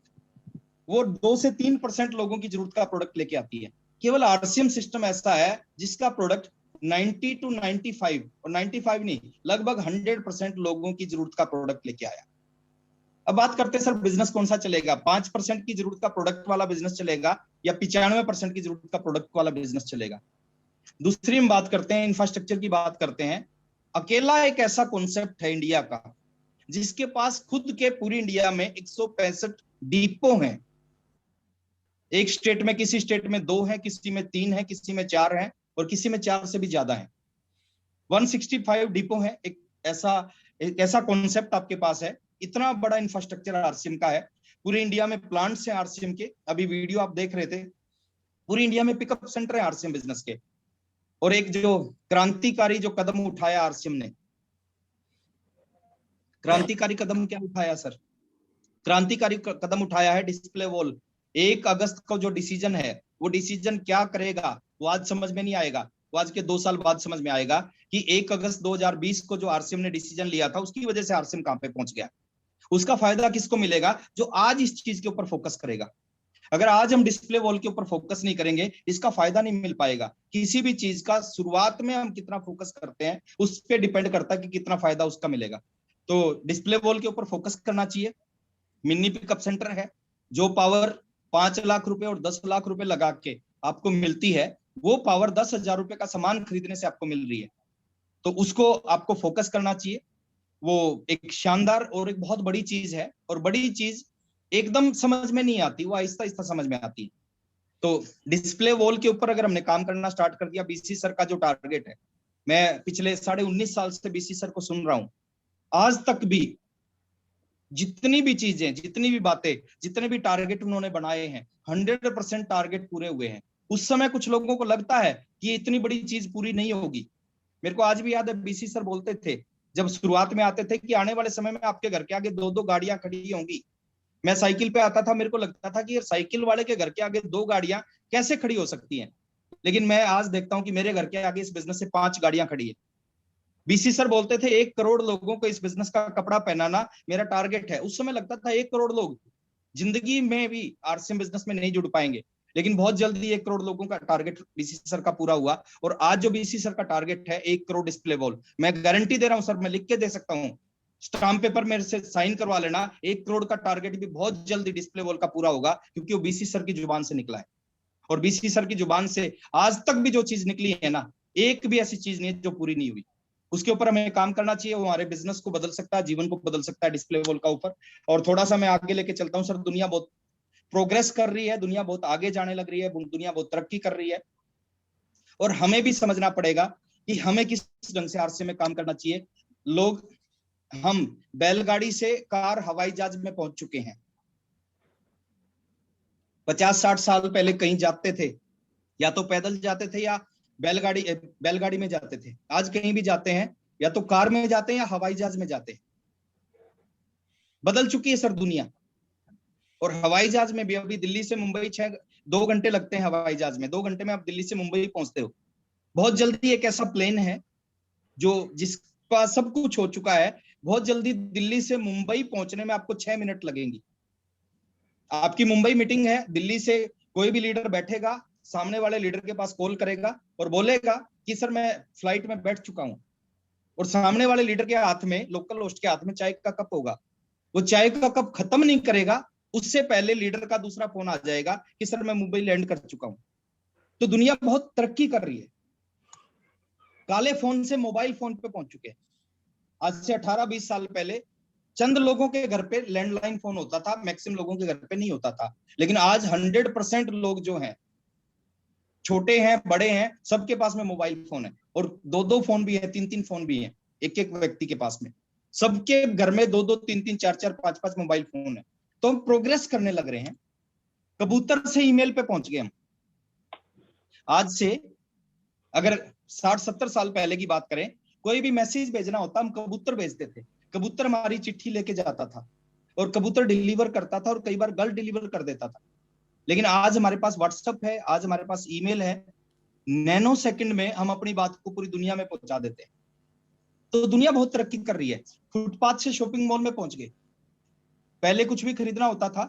वो 2 से 3% लोगों की जरूरत का प्रोडक्ट लेके आती है। केवल आरसीएम सिस्टम ऐसा है जिसका प्रोडक्ट 90 to 95, और 95 नहीं, लगभग 100% लोगों की जरूरत का प्रोडक्ट लेके आया। अब बात करते हैं सर, बिजनेस कौन सा चलेगा? 5% की जरूरत का प्रोडक्ट वाला बिजनेस चलेगा, या 95% की जरूरत का प्रोडक्ट वाला बिजनेस चलेगा? दूसरी हम बात करते हैं, इंफ्रास्ट्रक्चर की बात करते हैं। अकेला एक ऐसा कॉन्सेप्ट है इंडिया का जिसके पास खुद के पूरी इंडिया में 165 डिपो हैं। एक स्टेट में, किसी स्टेट में 2 है, किसी में 3 है, किसी में 4 है, और किसी में 4 से भी ज्यादा है। 165 डिपो है। एक ऐसा कॉन्सेप्ट आपके पास है। इतना बड़ा इंफ्रास्ट्रक्चर आरसीएम का है। पूरे इंडिया में प्लांट्स हैं आरसीएम के, अभी वीडियो आप देख रहे थे। पूरी इंडिया में पिकअप सेंटर है आरसीएम बिजनेस के। और एक जो क्रांतिकारी जो कदम उठाया आरसीएम ने, क्रांतिकारी कदम क्या उठाया सर? क्रांतिकारी कदम उठाया है डिस्प्ले वॉल। 1 अगस्त को जो डिसीजन है, वो डिसीजन क्या करेगा वो आज समझ में नहीं आएगा, वो आज के 2 साल बाद समझ में आएगा कि 1 अगस्त 2020 को जो आरसीएम ने डिसीजन लिया था, उसकी वजह से आरसीएम कहां पे पहुंच गया। उसका फायदा किसको मिलेगा? जो आज इस चीज के ऊपर फोकस करेगा। अगर आज हम डिस्प्ले वॉल के ऊपर फोकस नहीं करेंगे, इसका फायदा नहीं मिल पाएगा। किसी भी चीज का शुरुआत में हम कितना फोकस करते हैं उस पर डिपेंड करता है कि कितना फायदा उसका मिलेगा। तो डिस्प्ले वॉल के ऊपर फोकस करना चाहिए। मिनी पिकअप सेंटर है, जो पावर 5 लाख रुपए और 10 लाख रुपए लगा के आपको मिलती है, वो पावर 10,000 रुपए का सामान खरीदने से आपको मिल रही है। तो उसको आपको फोकस करना चाहिए। वो एक शानदार और एक बहुत बड़ी चीज है, और बड़ी चीज एकदम समझ में नहीं आती, वो आहिस्ता आहिस्ता समझ में आती है। तो डिस्प्ले वॉल के ऊपर अगर हमने काम करना स्टार्ट कर दिया, बीसी सर का जो टारगेट है, मैं पिछले 19.5 साल से बीसी सर को सुन रहा हूं, आज तक भी जितनी भी चीजें, जितनी भी बातें, जितने भी टारगेट उन्होंने बनाए हैं, 100% टारगेट पूरे हुए हैं। उस समय कुछ लोगों को लगता है कि ये इतनी बड़ी चीज पूरी नहीं होगी। मेरे को आज भी याद है, बीसी सर बोलते थे जब शुरुआत में आते थे कि आने वाले समय में आपके घर के आगे 2-2 गाड़ियां खड़ी होंगी। मैं साइकिल पे आता था, मेरे को लगता था कि यार साइकिल वाले के घर के आगे 2 गाड़ियां कैसे खड़ी हो सकती हैं, लेकिन मैं आज देखता हूं कि मेरे घर के आगे इस बिजनेस से 5 गाड़ियां खड़ी है। बीसी सर बोलते थे 1 करोड़ लोगों को इस बिजनेस का कपड़ा पहनाना मेरा टारगेट है। उस समय लगता था 1 करोड़ लोग जिंदगी में भी आरसीएम बिजनेस में नहीं जुड़ पाएंगे, लेकिन बहुत जल्दी 1 करोड़ लोगों का टारगेट बीसी सर का पूरा हुआ। और आज जो बीसी सर का टारगेट है 1 करोड़ डिस्प्ले वॉल, मैं गारंटी दे रहा हूं सर, मैं लिख के दे सकता हूं, स्टाम्प पेपर मेरे से साइन करवा लेना, 1 करोड़ का टारगेट भी बहुत जल्दी डिस्प्ले वॉल का पूरा होगा, क्योंकि वो बीसी सर की जुबान से निकला है। और बीसी सर की जुबान से आज तक भी जो चीज निकली है ना, एक भी ऐसी चीज नहीं है जो पूरी नहीं हुई। उसके ऊपर हमें काम करना चाहिए, वो हमारे बिजनेस को बदल सकता है, जीवन को बदल सकता है डिस्प्ले वॉल का ऊपर। और थोड़ा सा मैं आगे लेके चलता हूँ सर, दुनिया बहुत प्रोग्रेस कर रही है, दुनिया बहुत आगे जाने लग रही है, दुनिया बहुत तरक्की कर रही है, और हमें भी समझना पड़ेगा कि हमें किस ढंग से आरसीएम में काम करना चाहिए। लोग, हम बैलगाड़ी से कार हवाई जहाज में पहुंच चुके हैं। 50-60 साल पहले कहीं जाते थे, या तो पैदल जाते थे या बैलगाड़ी में जाते थे। आज कहीं भी जाते हैं या तो कार में जाते हैं या हवाई जहाज में जाते हैं। बदल चुकी है सर दुनिया। और हवाई जहाज में भी अभी दिल्ली से मुंबई 2 घंटे लगते हैं हवाई जहाज में, 2 घंटे में आप दिल्ली से मुंबई पहुंचते हो। बहुत जल्दी एक ऐसा प्लेन है जो जिसका सब कुछ हो चुका है, बहुत जल्दी दिल्ली से मुंबई पहुंचने में आपको 6 मिनट लगेंगी। आपकी मुंबई मीटिंग है, दिल्ली से कोई भी लीडर बैठेगा, सामने वाले लीडर के पास कॉल करेगा और बोलेगा कि सर मैं फ्लाइट में बैठ चुका हूं, और सामने वाले लीडर के हाथ में, लोकल होस्ट के हाथ में चाय का कप होगा। वो चाय का कप खत्म नहीं करेगा, उससे पहले लीडर का दूसरा फोन आ जाएगा कि सर मैं मुंबई लैंड कर चुका हूं। तो दुनिया बहुत तरक्की कर रही है, काले फोन से मोबाइल फोन पे पहुंच चुके हैं। आज से 18-20 साल पहले चंद लोगों के घर पे लैंडलाइन फोन होता था, मैक्सिमम लोगों के घर पे नहीं होता था। लेकिन आज 100% लोग जो हैं, छोटे हैं बड़े हैं, सबके पास में मोबाइल फोन है, और 2-2 फोन भी है, 3-3 फोन भी है एक व्यक्ति के पास में। सबके घर में 2-2, 3-3, 4-4, 5-5 मोबाइल फोन है। तो हम प्रोग्रेस करने लग रहे हैं, कबूतर से ईमेल पे पहुंच गए हम। आज से अगर 60-70 साल पहले की बात करें, कोई भी मैसेज भेजना होता हम कबूतर भेजते थे, कबूतर हमारी चिट्ठी लेके जाता था और कबूतर डिलीवर करता था, और कई बार गलत डिलीवर कर देता था। लेकिन आज हमारे पास व्हाट्सएप है, आज हमारे पास ईमेल है, नैनो सेकंड में हम अपनी बात को पूरी दुनिया में पहुंचा देते हैं। तो दुनिया बहुत तरक्की कर रही है। फुटपाथ से शॉपिंग मॉल में पहुंच गए। पहले कुछ भी खरीदना होता था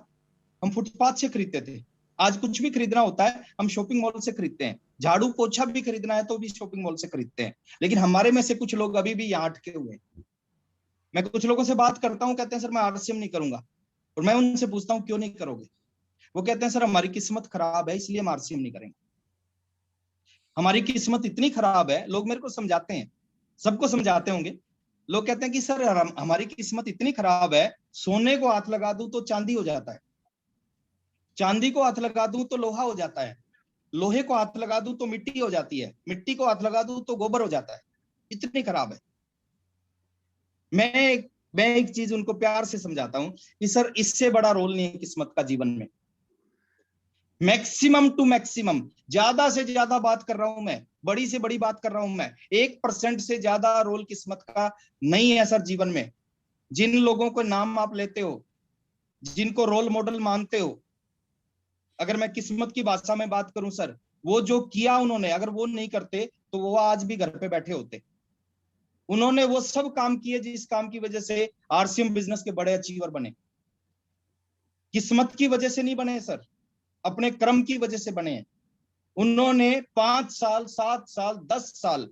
हम फुटपाथ से खरीदते थे, आज कुछ भी खरीदना होता है हम शॉपिंग मॉल से खरीदते हैं। झाड़ू पोछा भी खरीदना है तो भी शॉपिंग मॉल से खरीदते हैं। लेकिन हमारे में से कुछ लोग अभी भी यहाँ अटके हुए हैं। मैं कुछ लोगों से बात करता हूँ, कहते हैं सर मैं आरसीएम नहीं करूंगा, और मैं उनसे पूछता हूँ क्यों नहीं करोगे? वो कहते हैं सर हमारी किस्मत खराब है इसलिए हम आरसीएम नहीं करेंगे। हमारी किस्मत इतनी खराब है, लोग मेरे को समझाते हैं, सबको समझाते होंगे, लोग कहते हैं कि सर हमारी किस्मत इतनी खराब है, सोने को हाथ लगा दूं तो चांदी हो जाता है, चांदी को हाथ लगा दूं तो लोहा हो जाता है, लोहे को हाथ लगा दूं तो मिट्टी हो जाती है, मिट्टी को हाथ लगा दूं तो गोबर हो जाता है, इतनी खराब है। मैं एक चीज उनको प्यार से समझाता हूं कि सर इससे बड़ा रोल नहीं है किस्मत का जीवन में। मैक्सिमम टू मैक्सिमम, ज्यादा से ज्यादा बात कर रहा हूं मैं, बड़ी से बड़ी बात कर रहा हूं मैं, 1% से ज्यादा रोल किस्मत का नहीं है सर जीवन में। जिन लोगों को नाम आप लेते हो, जिनको रोल मॉडल मानते हो, अगर मैं किस्मत की भाषा में बात करूं सर, वो जो किया उन्होंने, अगर वो नहीं करते तो वो आज भी घर पे बैठे होते। उन्होंने वो सब काम किए जिस काम की वजह से आरसीएम बिजनेस के बड़े अचीवर बने, किस्मत की वजह से नहीं बने सर। अपने कर्म की वजह से बने हैं। उन्होंने 5 साल, 7 साल, 10 साल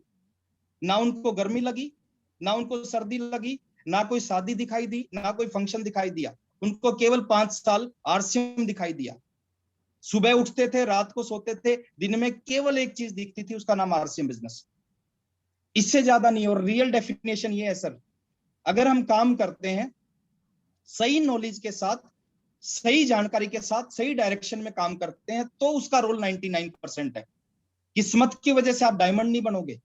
ना उनको गर्मी लगी, ना उनको सर्दी लगी, ना कोई शादी दिखाई दी, ना कोई फंक्शन दिखाई दिया। उनको केवल 5 साल आरसीएम दिखाई दिया। सुबह उठते थे, रात को सोते थे, दिन में केवल एक चीज दिखती थी, उसका नाम आरसीएम बिजनेस। इससे ज्यादा नहीं। और रियल डेफिनेशन ये है सर, अगर हम काम करते हैं सही नॉलेज के साथ, सही जानकारी के साथ, सही डायरेक्शन में काम करते हैं, तो उसका रोल 99% है। किस्मत की वजह से आप डायमंड नहीं बनोगे,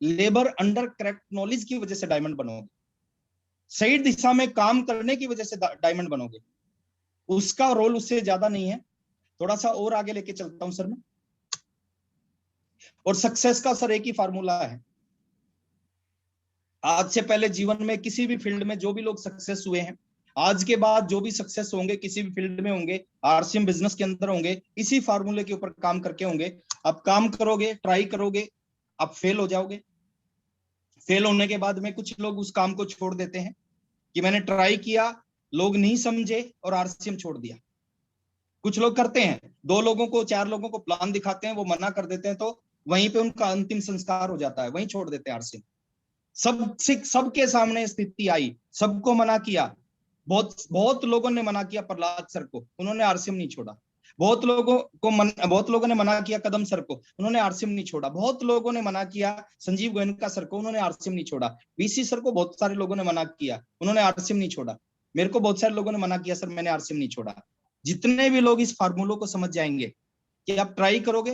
लेबर अंडर करेक्ट नॉलेज की वजह से डायमंड बनोगे, सही दिशा में काम करने की वजह से डायमंड बनोगे। उसका रोल उससे ज्यादा नहीं है। थोड़ा सा और आगे लेके चलता हूं सर मैं। और सक्सेस का सर एक ही फार्मूला है। आज से पहले जीवन में किसी भी फील्ड में जो भी लोग सक्सेस हुए हैं, आज के बाद जो भी सक्सेस होंगे किसी भी फील्ड में होंगे, आरसीएम बिजनेस के अंदर होंगे, इसी फार्मूले के ऊपर काम करके होंगे। आप काम करोगे, ट्राई करोगे, आप फेल हो जाओगे। फेल होने के बाद में कुछ लोग उस काम को छोड़ देते हैं कि मैंने ट्राई किया, लोग नहीं समझे और आरसीएम छोड़ दिया। कुछ लोग करते हैं, 2 लोगों को 4 लोगों को प्लान दिखाते हैं, वो मना कर देते हैं, तो वहीं पे उनका अंतिम संस्कार हो जाता है, वहीं छोड़ देते हैं आरसीएम। सबके सामने स्थिति आई, सबको मना किया, बहुत लोगों ने मना किया प्रहलाद सर को, उन्होंने आरसीएम नहीं छोड़ा। बहुत लोगों ने मना किया कदम सर को, उन्होंने आरसीएम नहीं छोड़ा। बहुत लोगों ने मना किया संजीव गोयनका सर को, उन्होंने आरसीएम नहीं छोड़ा। बीसी सर को बहुत सारे लोगों ने मना किया, उन्होंने आरसीएम नहीं छोड़ा। मेरे को बहुत सारे लोगों ने मना किया, सर मैंने आरसीएम नहीं छोड़ा। जितने भी लोग इस फार्मूलों को समझ जाएंगे कि आप ट्राई करोगे,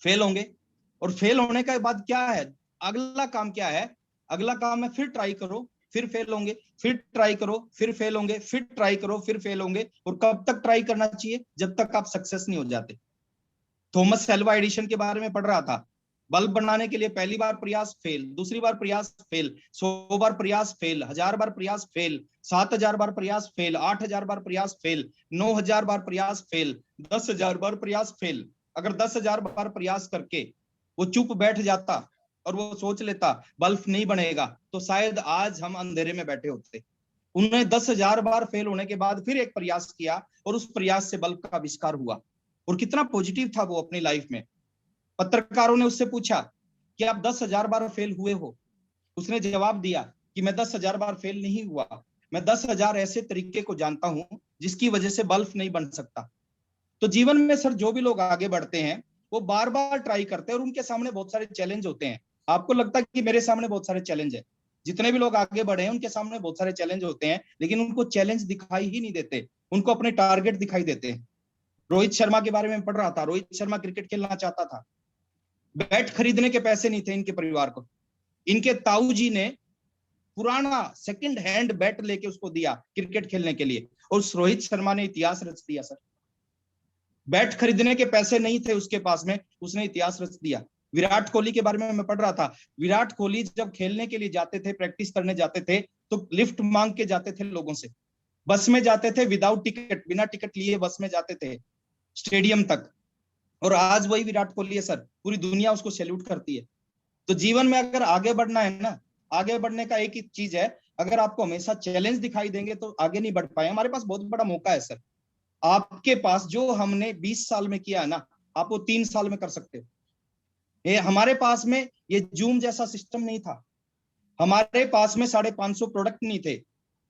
फेल होंगे, और फेल होने के बाद क्या है, अगला काम क्या है, अगला काम है फिर ट्राई करो, फिर फेल होंगे, फिर ट्राई करो, फिर फेल होंगे, फिर ट्राई करो, फिर फेल होंगे। और कब तक ट्राई करना चाहिए, जब तक आप सक्सेस नहीं हो जाते। थॉमस एल्वा एडिशन के बारे में पढ़ रहा था, बल्ब बनाने के लिए पहली बार प्रयास फेल, दूसरी बार प्रयास फेल, 100 बार प्रयास फेल, 1000 बार प्रयास फेल, 7000 बार प्रयास फेल, 8000 बार प्रयास फेल, 9000 बार प्रयास फेल, 10,000 बार प्रयास फेल। अगर 10,000 बार प्रयास करके वो चुप बैठ जाता और वो सोच लेता बल्ब नहीं बनेगा, तो शायद आज हम अंधेरे में बैठे होते। उन्होंने 10,000 बार फेल होने के बाद फिर एक प्रयास किया और उस प्रयास से बल्ब का आविष्कार हुआ। और कितना पॉजिटिव था वो अपनी लाइफ में। पत्रकारों ने उससे पूछा कि आप 10,000 बार फेल हुए हो। उसने जवाब दिया कि मैं 10,000 बार फेल नहीं हुआ, मैं 10,000 ऐसे तरीके को जानता हूं जिसकी वजह से बल्ब नहीं बन सकता। तो जीवन में सर जो भी लोग आगे बढ़ते हैं वो बार बार ट्राई करते हैं और उनके सामने बहुत सारे चैलेंज होते हैं। आपको लगता है कि मेरे सामने बहुत सारे चैलेंज है, जितने भी लोग आगे बढ़े हैं उनके सामने बहुत सारे चैलेंज होते हैं, लेकिन उनको चैलेंज दिखाई ही नहीं देते, उनको अपने टारगेट दिखाई देते हैं। रोहित शर्मा के बारे में पढ़ रहा था, रोहित शर्मा क्रिकेट खेलना चाहता था, बैट खरीदने के पैसे नहीं थे इनके परिवार को। इनके ताऊ जी ने पुराना सेकंड हैंड बैट लेके उसको दिया क्रिकेट खेलने के लिए, और उस रोहित शर्मा ने इतिहास रच दिया सर। बैट खरीदने के पैसे नहीं थे उसके पास में, उसने इतिहास रच दिया। विराट कोहली के बारे में मैं पढ़ रहा था, विराट कोहली जब खेलने के लिए जाते थे, प्रैक्टिस करने जाते थे, तो लिफ्ट मांग के जाते थे लोगों से, बस में जाते थे विदाउट टिकट, बिना टिकट लिए बस में जाते थे स्टेडियम तक। और आज वही विराट कोहली है सर, पूरी दुनिया उसको सैल्यूट करती है। तो जीवन में अगर आगे बढ़ना है ना, आगे बढ़ने का एक ही चीज है, अगर आपको हमेशा चैलेंज दिखाई देंगे तो आगे नहीं बढ़ पाए। हमारे पास बहुत बड़ा मौका है सर, आपके पास जो हमने 20 साल में किया है ना, आप वो 3 साल में कर सकते हो। ये हमारे पास में ये जूम जैसा सिस्टम नहीं था, हमारे पास में 550 प्रोडक्ट नहीं थे,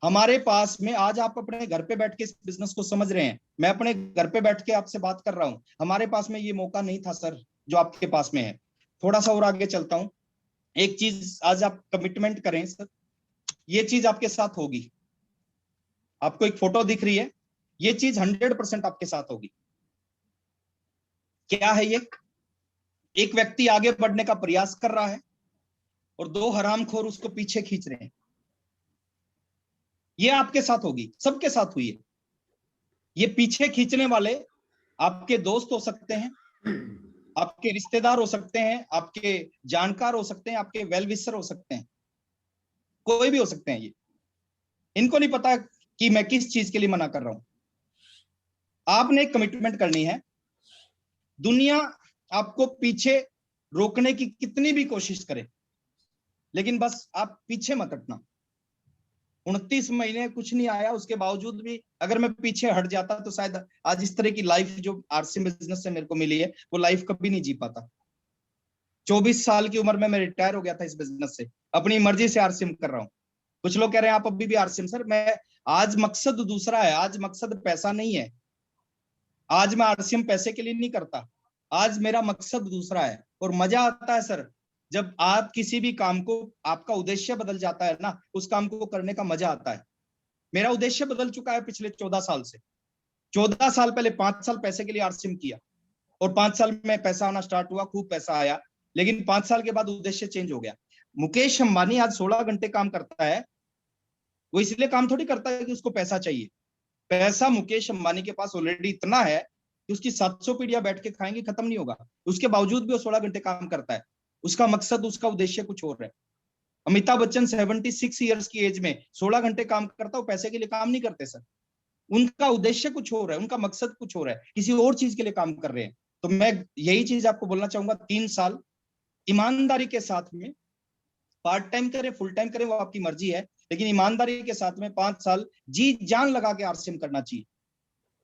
हमारे पास में आज आप अपने घर पे बैठ के इस बिजनेस को समझ रहे हैं, मैं अपने घर पे बैठ के आपसे बात कर रहा हूं। हमारे पास में ये मौका नहीं था सर जो आपके पास में है। थोड़ा सा और आगे चलता हूं। एक चीज आज आप कमिटमेंट करें सर, ये चीज आपके साथ होगी। आपको एक फोटो दिख रही है, ये चीज 100% आपके साथ होगी। क्या है ये? एक व्यक्ति आगे बढ़ने का प्रयास कर रहा है और 2 हरामखोर उसको पीछे खींच रहे हैं। ये आपके साथ होगी, सबके साथ हुई है। ये पीछे खींचने वाले आपके दोस्त हो सकते हैं, आपके रिश्तेदार हो सकते हैं, आपके जानकार हो सकते हैं, आपके वेल विशर हो सकते हैं, कोई भी हो सकते हैं। ये इनको नहीं पता कि मैं किस चीज के लिए मना कर रहा हूं। आपने एक कमिटमेंट करनी है। दुनिया आपको पीछे रोकने की कितनी भी कोशिश करे, लेकिन बस आप पीछे मत हटना। 29 महीने कुछ नहीं आया, उसके बावजूद भी अगर मैं पीछे हट जाता तो शायद आज इस तरह की लाइफ जो आरसीएम बिजनेस से मेरे को मिली है वो लाइफ कभी नहीं जी पाता। 24 साल की उम्र में मैं रिटायर हो गया था इस बिजनेस से, अपनी मर्जी से आरसीएम कर रहा हूँ। कुछ लोग कह रहे हैं आप अभी भी आरसीएम। सर मैं आज मकसद दूसरा है, आज मकसद पैसा नहीं है, आज मैं आरसीएम पैसे के लिए नहीं करता, आज मेरा मकसद दूसरा है। और मजा आता है सर जब आप किसी भी काम को, आपका उद्देश्य बदल जाता है ना, उस काम को करने का मजा आता है। मेरा उद्देश्य बदल चुका है पिछले 14 साल से। 14 साल पहले 5 साल पैसे के लिए आरसीएम किया और 5 साल में पैसा आना स्टार्ट हुआ, खूब पैसा आया, लेकिन 5 साल के बाद उद्देश्य चेंज हो गया। मुकेश अंबानी आज 16 घंटे काम करता है, वो इसलिए काम थोड़ी करता है कि उसको पैसा चाहिए। पैसा मुकेश अंबानी के पास ऑलरेडी इतना है कि उसकी 700 पीढ़ियां बैठ के खाएंगे, खत्म नहीं होगा। उसके बावजूद भी वो 16 घंटे काम करता है। उसका मकसद, उसका उद्देश्य कुछ और है। अमिताभ बच्चन 76 ईयर्स की एज में 16 घंटे काम करता है, पैसे के लिए काम नहीं करते सर। उनका उद्देश्य कुछ और है, उनका मकसद कुछ और है, किसी और चीज के लिए काम कर रहे हैं। तो मैं यही चीज आपको बोलना चाहूंगा, 3 साल ईमानदारी के साथ में, पार्ट टाइम करें फुल टाइम करें वो आपकी मर्जी है, लेकिन ईमानदारी के साथ में 5 साल जी जान लगा के आरसीएम करना चाहिए।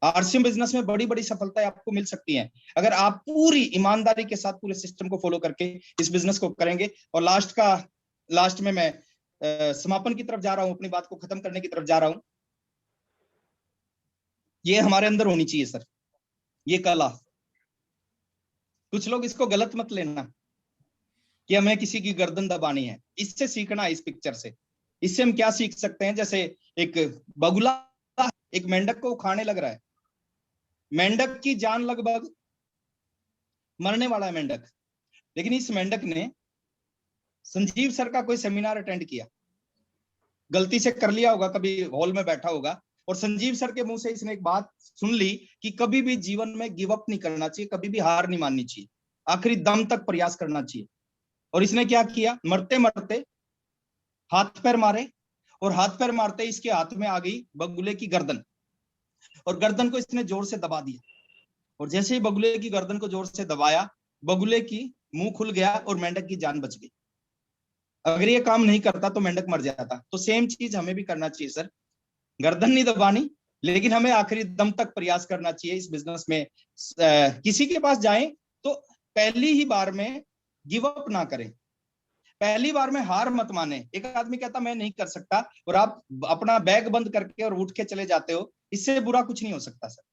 आरसीएम बिजनेस में बड़ी बड़ी सफलताएं आपको मिल सकती हैं अगर आप पूरी ईमानदारी के साथ पूरे सिस्टम को फॉलो करके इस बिजनेस को करेंगे। और लास्ट में मैं समापन की तरफ जा रहा हूं, अपनी बात को खत्म करने की तरफ जा रहा हूं। ये हमारे अंदर होनी चाहिए सर, ये कला। कुछ लोग इसको गलत मत लेना कि हमें किसी की गर्दन दबानी है, इससे सीखना है। इस पिक्चर से, इससे हम क्या सीख सकते हैं? जैसे एक बगुला एक मेंढक को खाने लग रहा है, मेंढक की जान लगभग मरने वाला है मेंढक, लेकिन इस मेंढक ने संजीव सर का कोई सेमिनार अटेंड किया, गलती से कर लिया होगा, कभी हॉल में बैठा होगा, और संजीव सर के मुंह से इसने एक बात सुन ली कि कभी भी जीवन में गिव अप नहीं करना चाहिए, कभी भी हार नहीं माननी चाहिए, आखिरी दम तक प्रयास करना चाहिए। और इसने क्या किया? मरते मरते हाथ पैर मारे, और हाथ पैर मारते इसके हाथ में आ गई बगुले की गर्दन, और गर्दन को इसने जोर से दबा दिया। और जैसे ही बगुले की गर्दन को जोर से दबाया, बगुले की मुंह खुल गया और मेंढक की जान बच गई। अगर ये काम नहीं करता तो मेंढक मर जाता। तो सेम चीज हमें भी करना चाहिए सर, गर्दन नहीं दबानी, लेकिन हमें आखिरी दम तक प्रयास करना चाहिए इस बिजनेस में। किसी के पास जाएं तो पहली ही बार में गिव अप ना करें, पहली बार में हार मत माने। एक आदमी कहता मैं नहीं कर सकता और आप अपना बैग बंद करके और उठ के चले जाते हो, इससे बुरा कुछ नहीं हो सकता सर।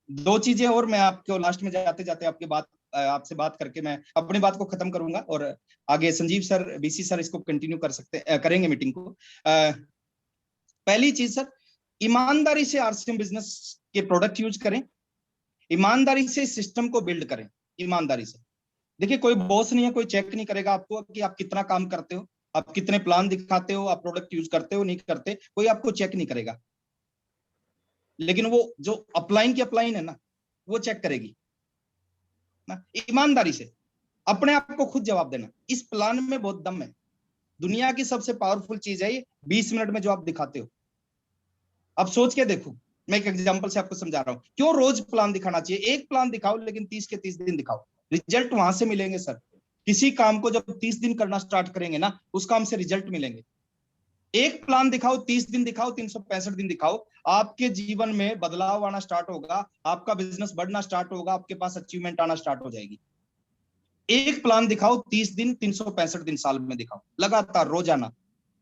2 चीजें और मैं आपको लास्ट में जाते जाते आपसे बात करके मैं अपनी बात को खत्म करूंगा, और आगे संजीव सर, बीसी सर इसको कंटिन्यू करेंगे मीटिंग को। पहली चीज सर, ईमानदारी से आरसीएम बिजनेस के प्रोडक्ट यूज करें, ईमानदारी से सिस्टम को बिल्ड करें, ईमानदारी से। देखिए कोई बॉस नहीं है, कोई चेक नहीं करेगा आपको कि आप कितना काम करते हो, आप कितने प्लान दिखाते हो, आप प्रोडक्ट यूज करते हो नहीं करते, कोई आपको चेक नहीं करेगा। लेकिन वो जो अपलाइन की अपलाइन है ना, वो चेक करेगी ना। ईमानदारी से अपने आप को खुद जवाब देना, इस प्लान में बहुत दम है। दुनिया की सबसे पावरफुल चीज है ये 20 मिनट में जो आप दिखाते हो। अब सोच के देखो, मैं एक एग्जांपल से आपको समझा रहा हूं, क्यों रोज प्लान दिखाना चाहिए? एक प्लान दिखाओ लेकिन 30 के 30 दिन दिखाओ, रिजल्ट वहां से मिलेंगे सर। किसी काम को जब 30 दिन करना स्टार्ट करेंगे ना, उस काम से रिजल्ट मिलेंगे। एक प्लान दिखाओ, 30 दिन दिखाओ, 365 दिन दिखाओ, आपके जीवन में बदलाव आना स्टार्ट होगा, आपका बिजनेस बढ़ना स्टार्ट होगा, आपके पास अचीवमेंट आना स्टार्ट हो जाएगी। एक प्लान दिखाओ, 30 दिन, 365 दिन साल में दिखाओ, लगातार रोजाना।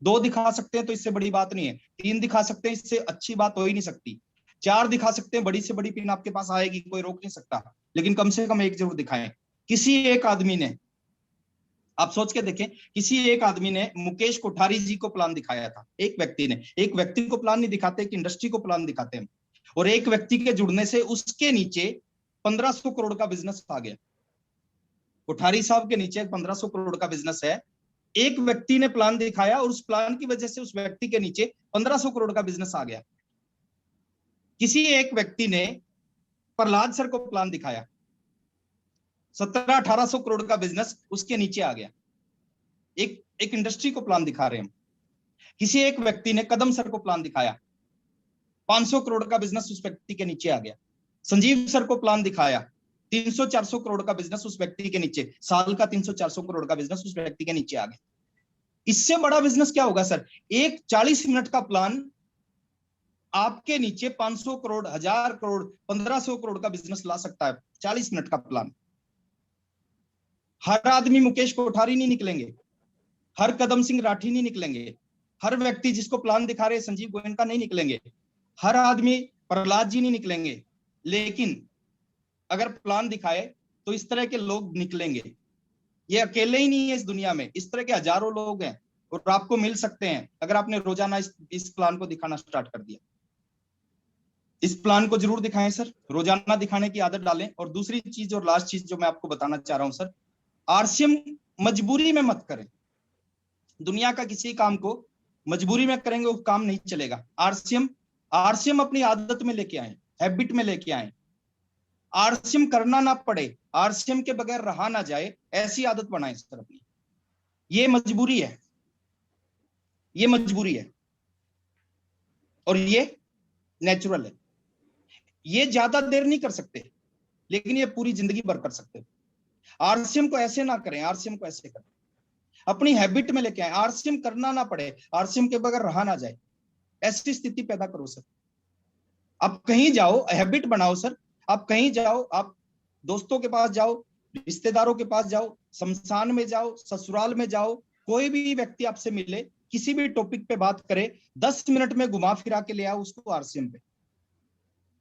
2 दिखा सकते हैं तो इससे बड़ी बात नहीं है, 3 दिखा सकते हैं, इससे अच्छी बात हो ही नहीं सकती। 4 दिखा सकते हैं, बड़ी से बड़ी पिन आपके पास आएगी, कोई रोक नहीं सकता, लेकिन कम से कम एक जरूर दिखाएं। किसी एक आदमी ने, आप सोच के देखें, किसी एक आदमी ने मुकेश कोठारी जी को प्लान दिखाया था। एक व्यक्ति ने, एक व्यक्ति को प्लान नहीं दिखाते, एक इंडस्ट्री को प्लान दिखाते हैं। और एक व्यक्ति के जुड़ने से उसके नीचे 1500 करोड़ का बिजनेस आ गया। कोठारी साहब के नीचे 1500 करोड़ का बिजनेस है, एक व्यक्ति ने प्लान दिखाया और उस प्लान की वजह से उस व्यक्ति के नीचे 1500 करोड़ का बिजनेस आ गया। किसी एक व्यक्ति ने प्रहलाद सर को प्लान दिखाया, 1700-1800 करोड़ का बिजनेस उसके नीचे आ गया। एक इंडस्ट्री को प्लान दिखा रहे हैं हम। किसी एक व्यक्ति ने कदम सर को प्लान दिखाया, 500 करोड़ का बिजनेस उस व्यक्ति के नीचे आ गया। संजीव सर को प्लान दिखाया, 300-400 करोड़ का बिजनेस उस व्यक्ति के नीचे, साल का 300-400 करोड़ का बिजनेस उस व्यक्ति के नीचे आ गया। इससे बड़ा बिजनेस क्या होगा सर? एक 40 मिनट का प्लान आपके नीचे 500 करोड़, 1000 करोड़, 1500 करोड़ का बिजनेस ला सकता है। 40 मिनट का प्लान। हर आदमी मुकेश कोठारी नहीं निकलेंगे, हर कदम सिंह राठी नहीं निकलेंगे, हर व्यक्ति जिसको प्लान दिखा रहे संजीव गोयनका नहीं निकलेंगे, हर आदमी प्रहलाद जी नहीं निकलेंगे, लेकिन अगर प्लान दिखाए तो इस तरह के लोग निकलेंगे। ये अकेले ही नहीं है इस दुनिया में, इस तरह के हजारों लोग हैं और आपको मिल सकते हैं अगर आपने रोजाना इस प्लान को दिखाना स्टार्ट कर दिया। इस प्लान को जरूर दिखाएं सर, रोजाना दिखाने की आदत डालें। और दूसरी चीज और लास्ट चीज जो मैं आपको बताना चाह रहा हूं सर, आरसीएम मजबूरी में मत करें। दुनिया का किसी काम को मजबूरी में करेंगे वो काम नहीं चलेगा। आरसीएम अपनी आदत में लेके आए, हैबिट में लेके आए। आरसीएम करना ना पड़े, आरसीएम के बगैर रहा ना जाए, ऐसी आदत बनाएं सर अपनी। ये मजबूरी है, ये मजबूरी है और ये नेचुरल है। ये ज्यादा देर नहीं कर सकते, लेकिन ये पूरी जिंदगी भर कर सकते हो। आरसीएम को ऐसे ना करें, आरसीएम को ऐसे करें, अपनी हैबिट में लेके आए। आरसीएम करना ना पड़े, आरसीएम के बगैर रहा ना जाए, ऐसी स्थिति पैदा करो सर। आप कहीं जाओ, हैबिट बनाओ सर। आप कहीं जाओ, आप दोस्तों के पास जाओ, रिश्तेदारों के पास जाओ, शमशान में जाओ, ससुराल में जाओ, कोई भी व्यक्ति आपसे मिले, किसी भी टॉपिक पे बात करे, 10 मिनट में घुमा फिरा के ले आओ उसको आरसीएम पे।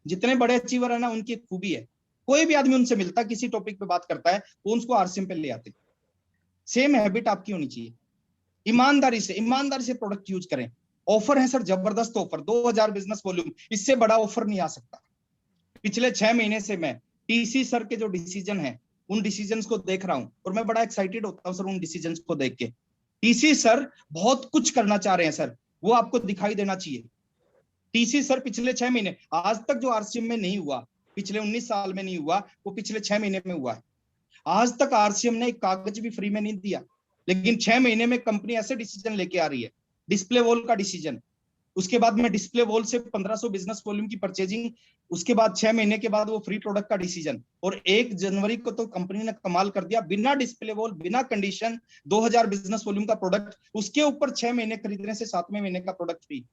जितने बड़े अचीवर है ना, उनकी खूबी है, कोई भी आदमी उनसे मिलता, किसी टॉपिक पे बात करता है, वो उसको आरसीएम पे ले आते। सेम हैबिट आपकी होनी चाहिए। ईमानदारी से प्रोडक्ट यूज करें। ऑफर है सर, जबरदस्त ऑफर, 2000 बिजनेस वॉल्यूम, इससे बड़ा ऑफर नहीं आ सकता। पिछले 6 महीने से मैं टीसी सर के जो डिसीजन है, उन डिसीजंस को देख रहा हूं और मैं बड़ा एक्साइटेड होता हूं सर उन डिसीजंस को देख के। टीसी सर बहुत कुछ करना चाह रहे हैं सर, वो आपको दिखाई देना चाहिए। टीसी सर पिछले 6 महीने, आज तक जो आरसीएम में नहीं हुआ, पिछले 19 साल में नहीं हुआ, वो पिछले 6 महीने में हुआ है। आज तक आरसीएम ने एक कागज भी फ्री में नहीं दिया, लेकिन 6 महीने में कंपनी ऐसे डिसीजन लेके आ रही है। डिस्प्ले वॉल का डिसीजन, उसके बाद में डिस्प्ले वॉल से 1500 बिजनेस वॉल्यूम की परचेजिंग, उसके बाद 6 महीने के बाद वो फ्री प्रोडक्ट का डिसीजन, और 1 जनवरी को तो कंपनी ने कमाल कर दिया, बिना डिस्प्ले वॉल, बिना कंडीशन, 2000 बिजनेस वॉल्यूम का प्रोडक्ट, उसके ऊपर 6 महीने खरीदने से 7वें महीने का प्रोडक्ट फ्री,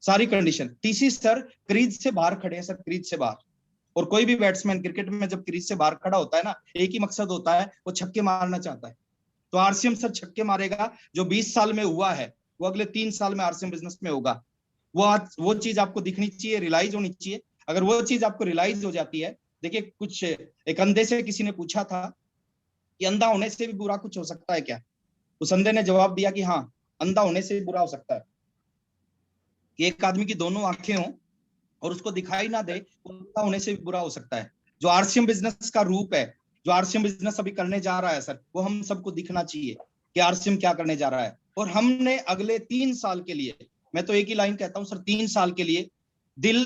सारी कंडीशन। टीसी सर क्रीज से बाहर खड़े हैं सर, क्रीज से बाहर। और कोई भी बैट्समैन क्रिकेट में जब क्रीज से बाहर खड़ा होता है ना, एक ही मकसद होता है, वो छक्के मारना चाहता है। तो आरसीएम सर छक्के मारेगा। जो 20 साल में हुआ है वो अगले 3 साल में आरसीएम बिजनेस में होगा। वो चीज आपको दिखनी चाहिए, रियलाइज होनी चाहिए। अगर वो चीज आपको रियलाइज हो जाती है, देखिए कुछ एक अंधे से किसी ने पूछा था कि अंधा होने से भी बुरा कुछ हो सकता है क्या? उस अंधे ने जवाब दिया कि हाँ, अंधा होने से भी बुरा हो सकता है। कि एक आदमी की दोनों आंखें हों और उसको दिखाई ना दे, अंधा होने से भी बुरा हो सकता है। जो आरसीएम बिजनेस का रूप है, जो आरसीएम बिजनेस अभी करने जा रहा है सर, वो हम सबको दिखना चाहिए कि आरसीएम क्या करने जा रहा है। और हमने अगले 3 साल के लिए, मैं तो एक ही लाइन कहता हूं सर, 3 साल के लिए दिल,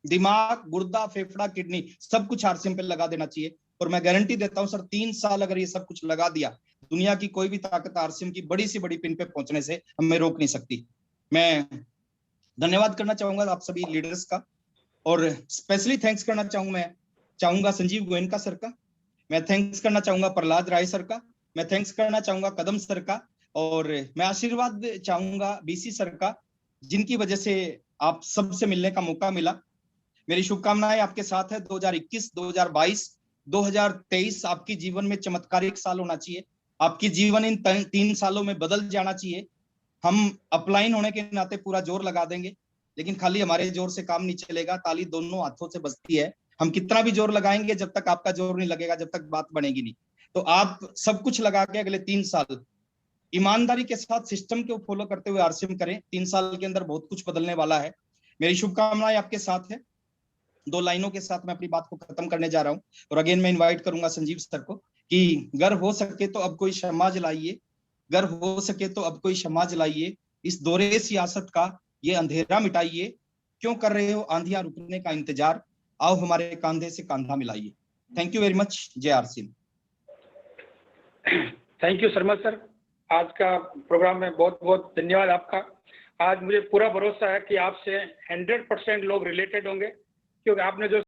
दिमाग, गुर्दा, फेफड़ा, किडनी, सब कुछ आरसीएम पे लगा देना चाहिए। और मैं गारंटी देता हूं सर, 3 साल अगर ये सब कुछ लगा दिया, दुनिया की कोई भी ताकत आरसीएम की बड़ी से बड़ी पिन पे पहुंचने से हमें रोक नहीं सकती। मैं धन्यवाद करना चाहूंगा आप सभी लीडर्स का, और स्पेशली थैंक्स करना चाहूंगा संजीव गोयनका सर का, मैं थैंक्स करना चाहूंगा प्रहलाद राय सर का, मैं थैंक्स करना चाहूंगा कदम सर का, और मैं आशीर्वाद चाहूंगा बीसी सर का, जिनकी वजह से आप सबसे मिलने का मौका मिला। मेरी शुभकामनाएं आपके साथ है। 2021, 2022, 2023 आपकी जीवन में चमत्कारिक साल होना चाहिए। आपकी जीवन इन 3 सालों में बदल जाना चाहिए। हम अपलाइन होने के नाते पूरा जोर लगा देंगे, लेकिन खाली हमारे जोर से काम नहीं चलेगा, ताली दोनों हाथों से बजती है। हम कितना भी जोर लगाएंगे, जब तक आपका जोर नहीं लगेगा, जब तक बात बनेगी नहीं। तो आप सब कुछ लगा के अगले 3 साल ईमानदारी के साथ सिस्टम को फॉलो करते हुए आरसीएम करें। 3 साल के अंदर बहुत कुछ बदलने वाला है। मेरी शुभकामनाएं आपके साथ है। 2 लाइनों के साथ मैं अपनी बात को खत्म करने जा रहा हूं, और अगेन मैं इनवाइट करूंगा संजीव सर को कि घर हो सके तो अब कोई क्षमा जलाइए, घर हो सके तो अब कोई क्षमा जलाइए, इस दौरे सियासत का ये अंधेरा मिटाइए, क्यों कर रहे हो आंधियां रुकने का इंतजार, आओ हमारे कांधे से कांधा मिलाइए। Thank you very much. जय RCM. Thank you Sharma sir, आज का प्रोग्राम में बहुत बहुत धन्यवाद आपका। आज मुझे पूरा भरोसा है कि आपसे 100% लोग रिलेटेड होंगे, क्योंकि आपने जो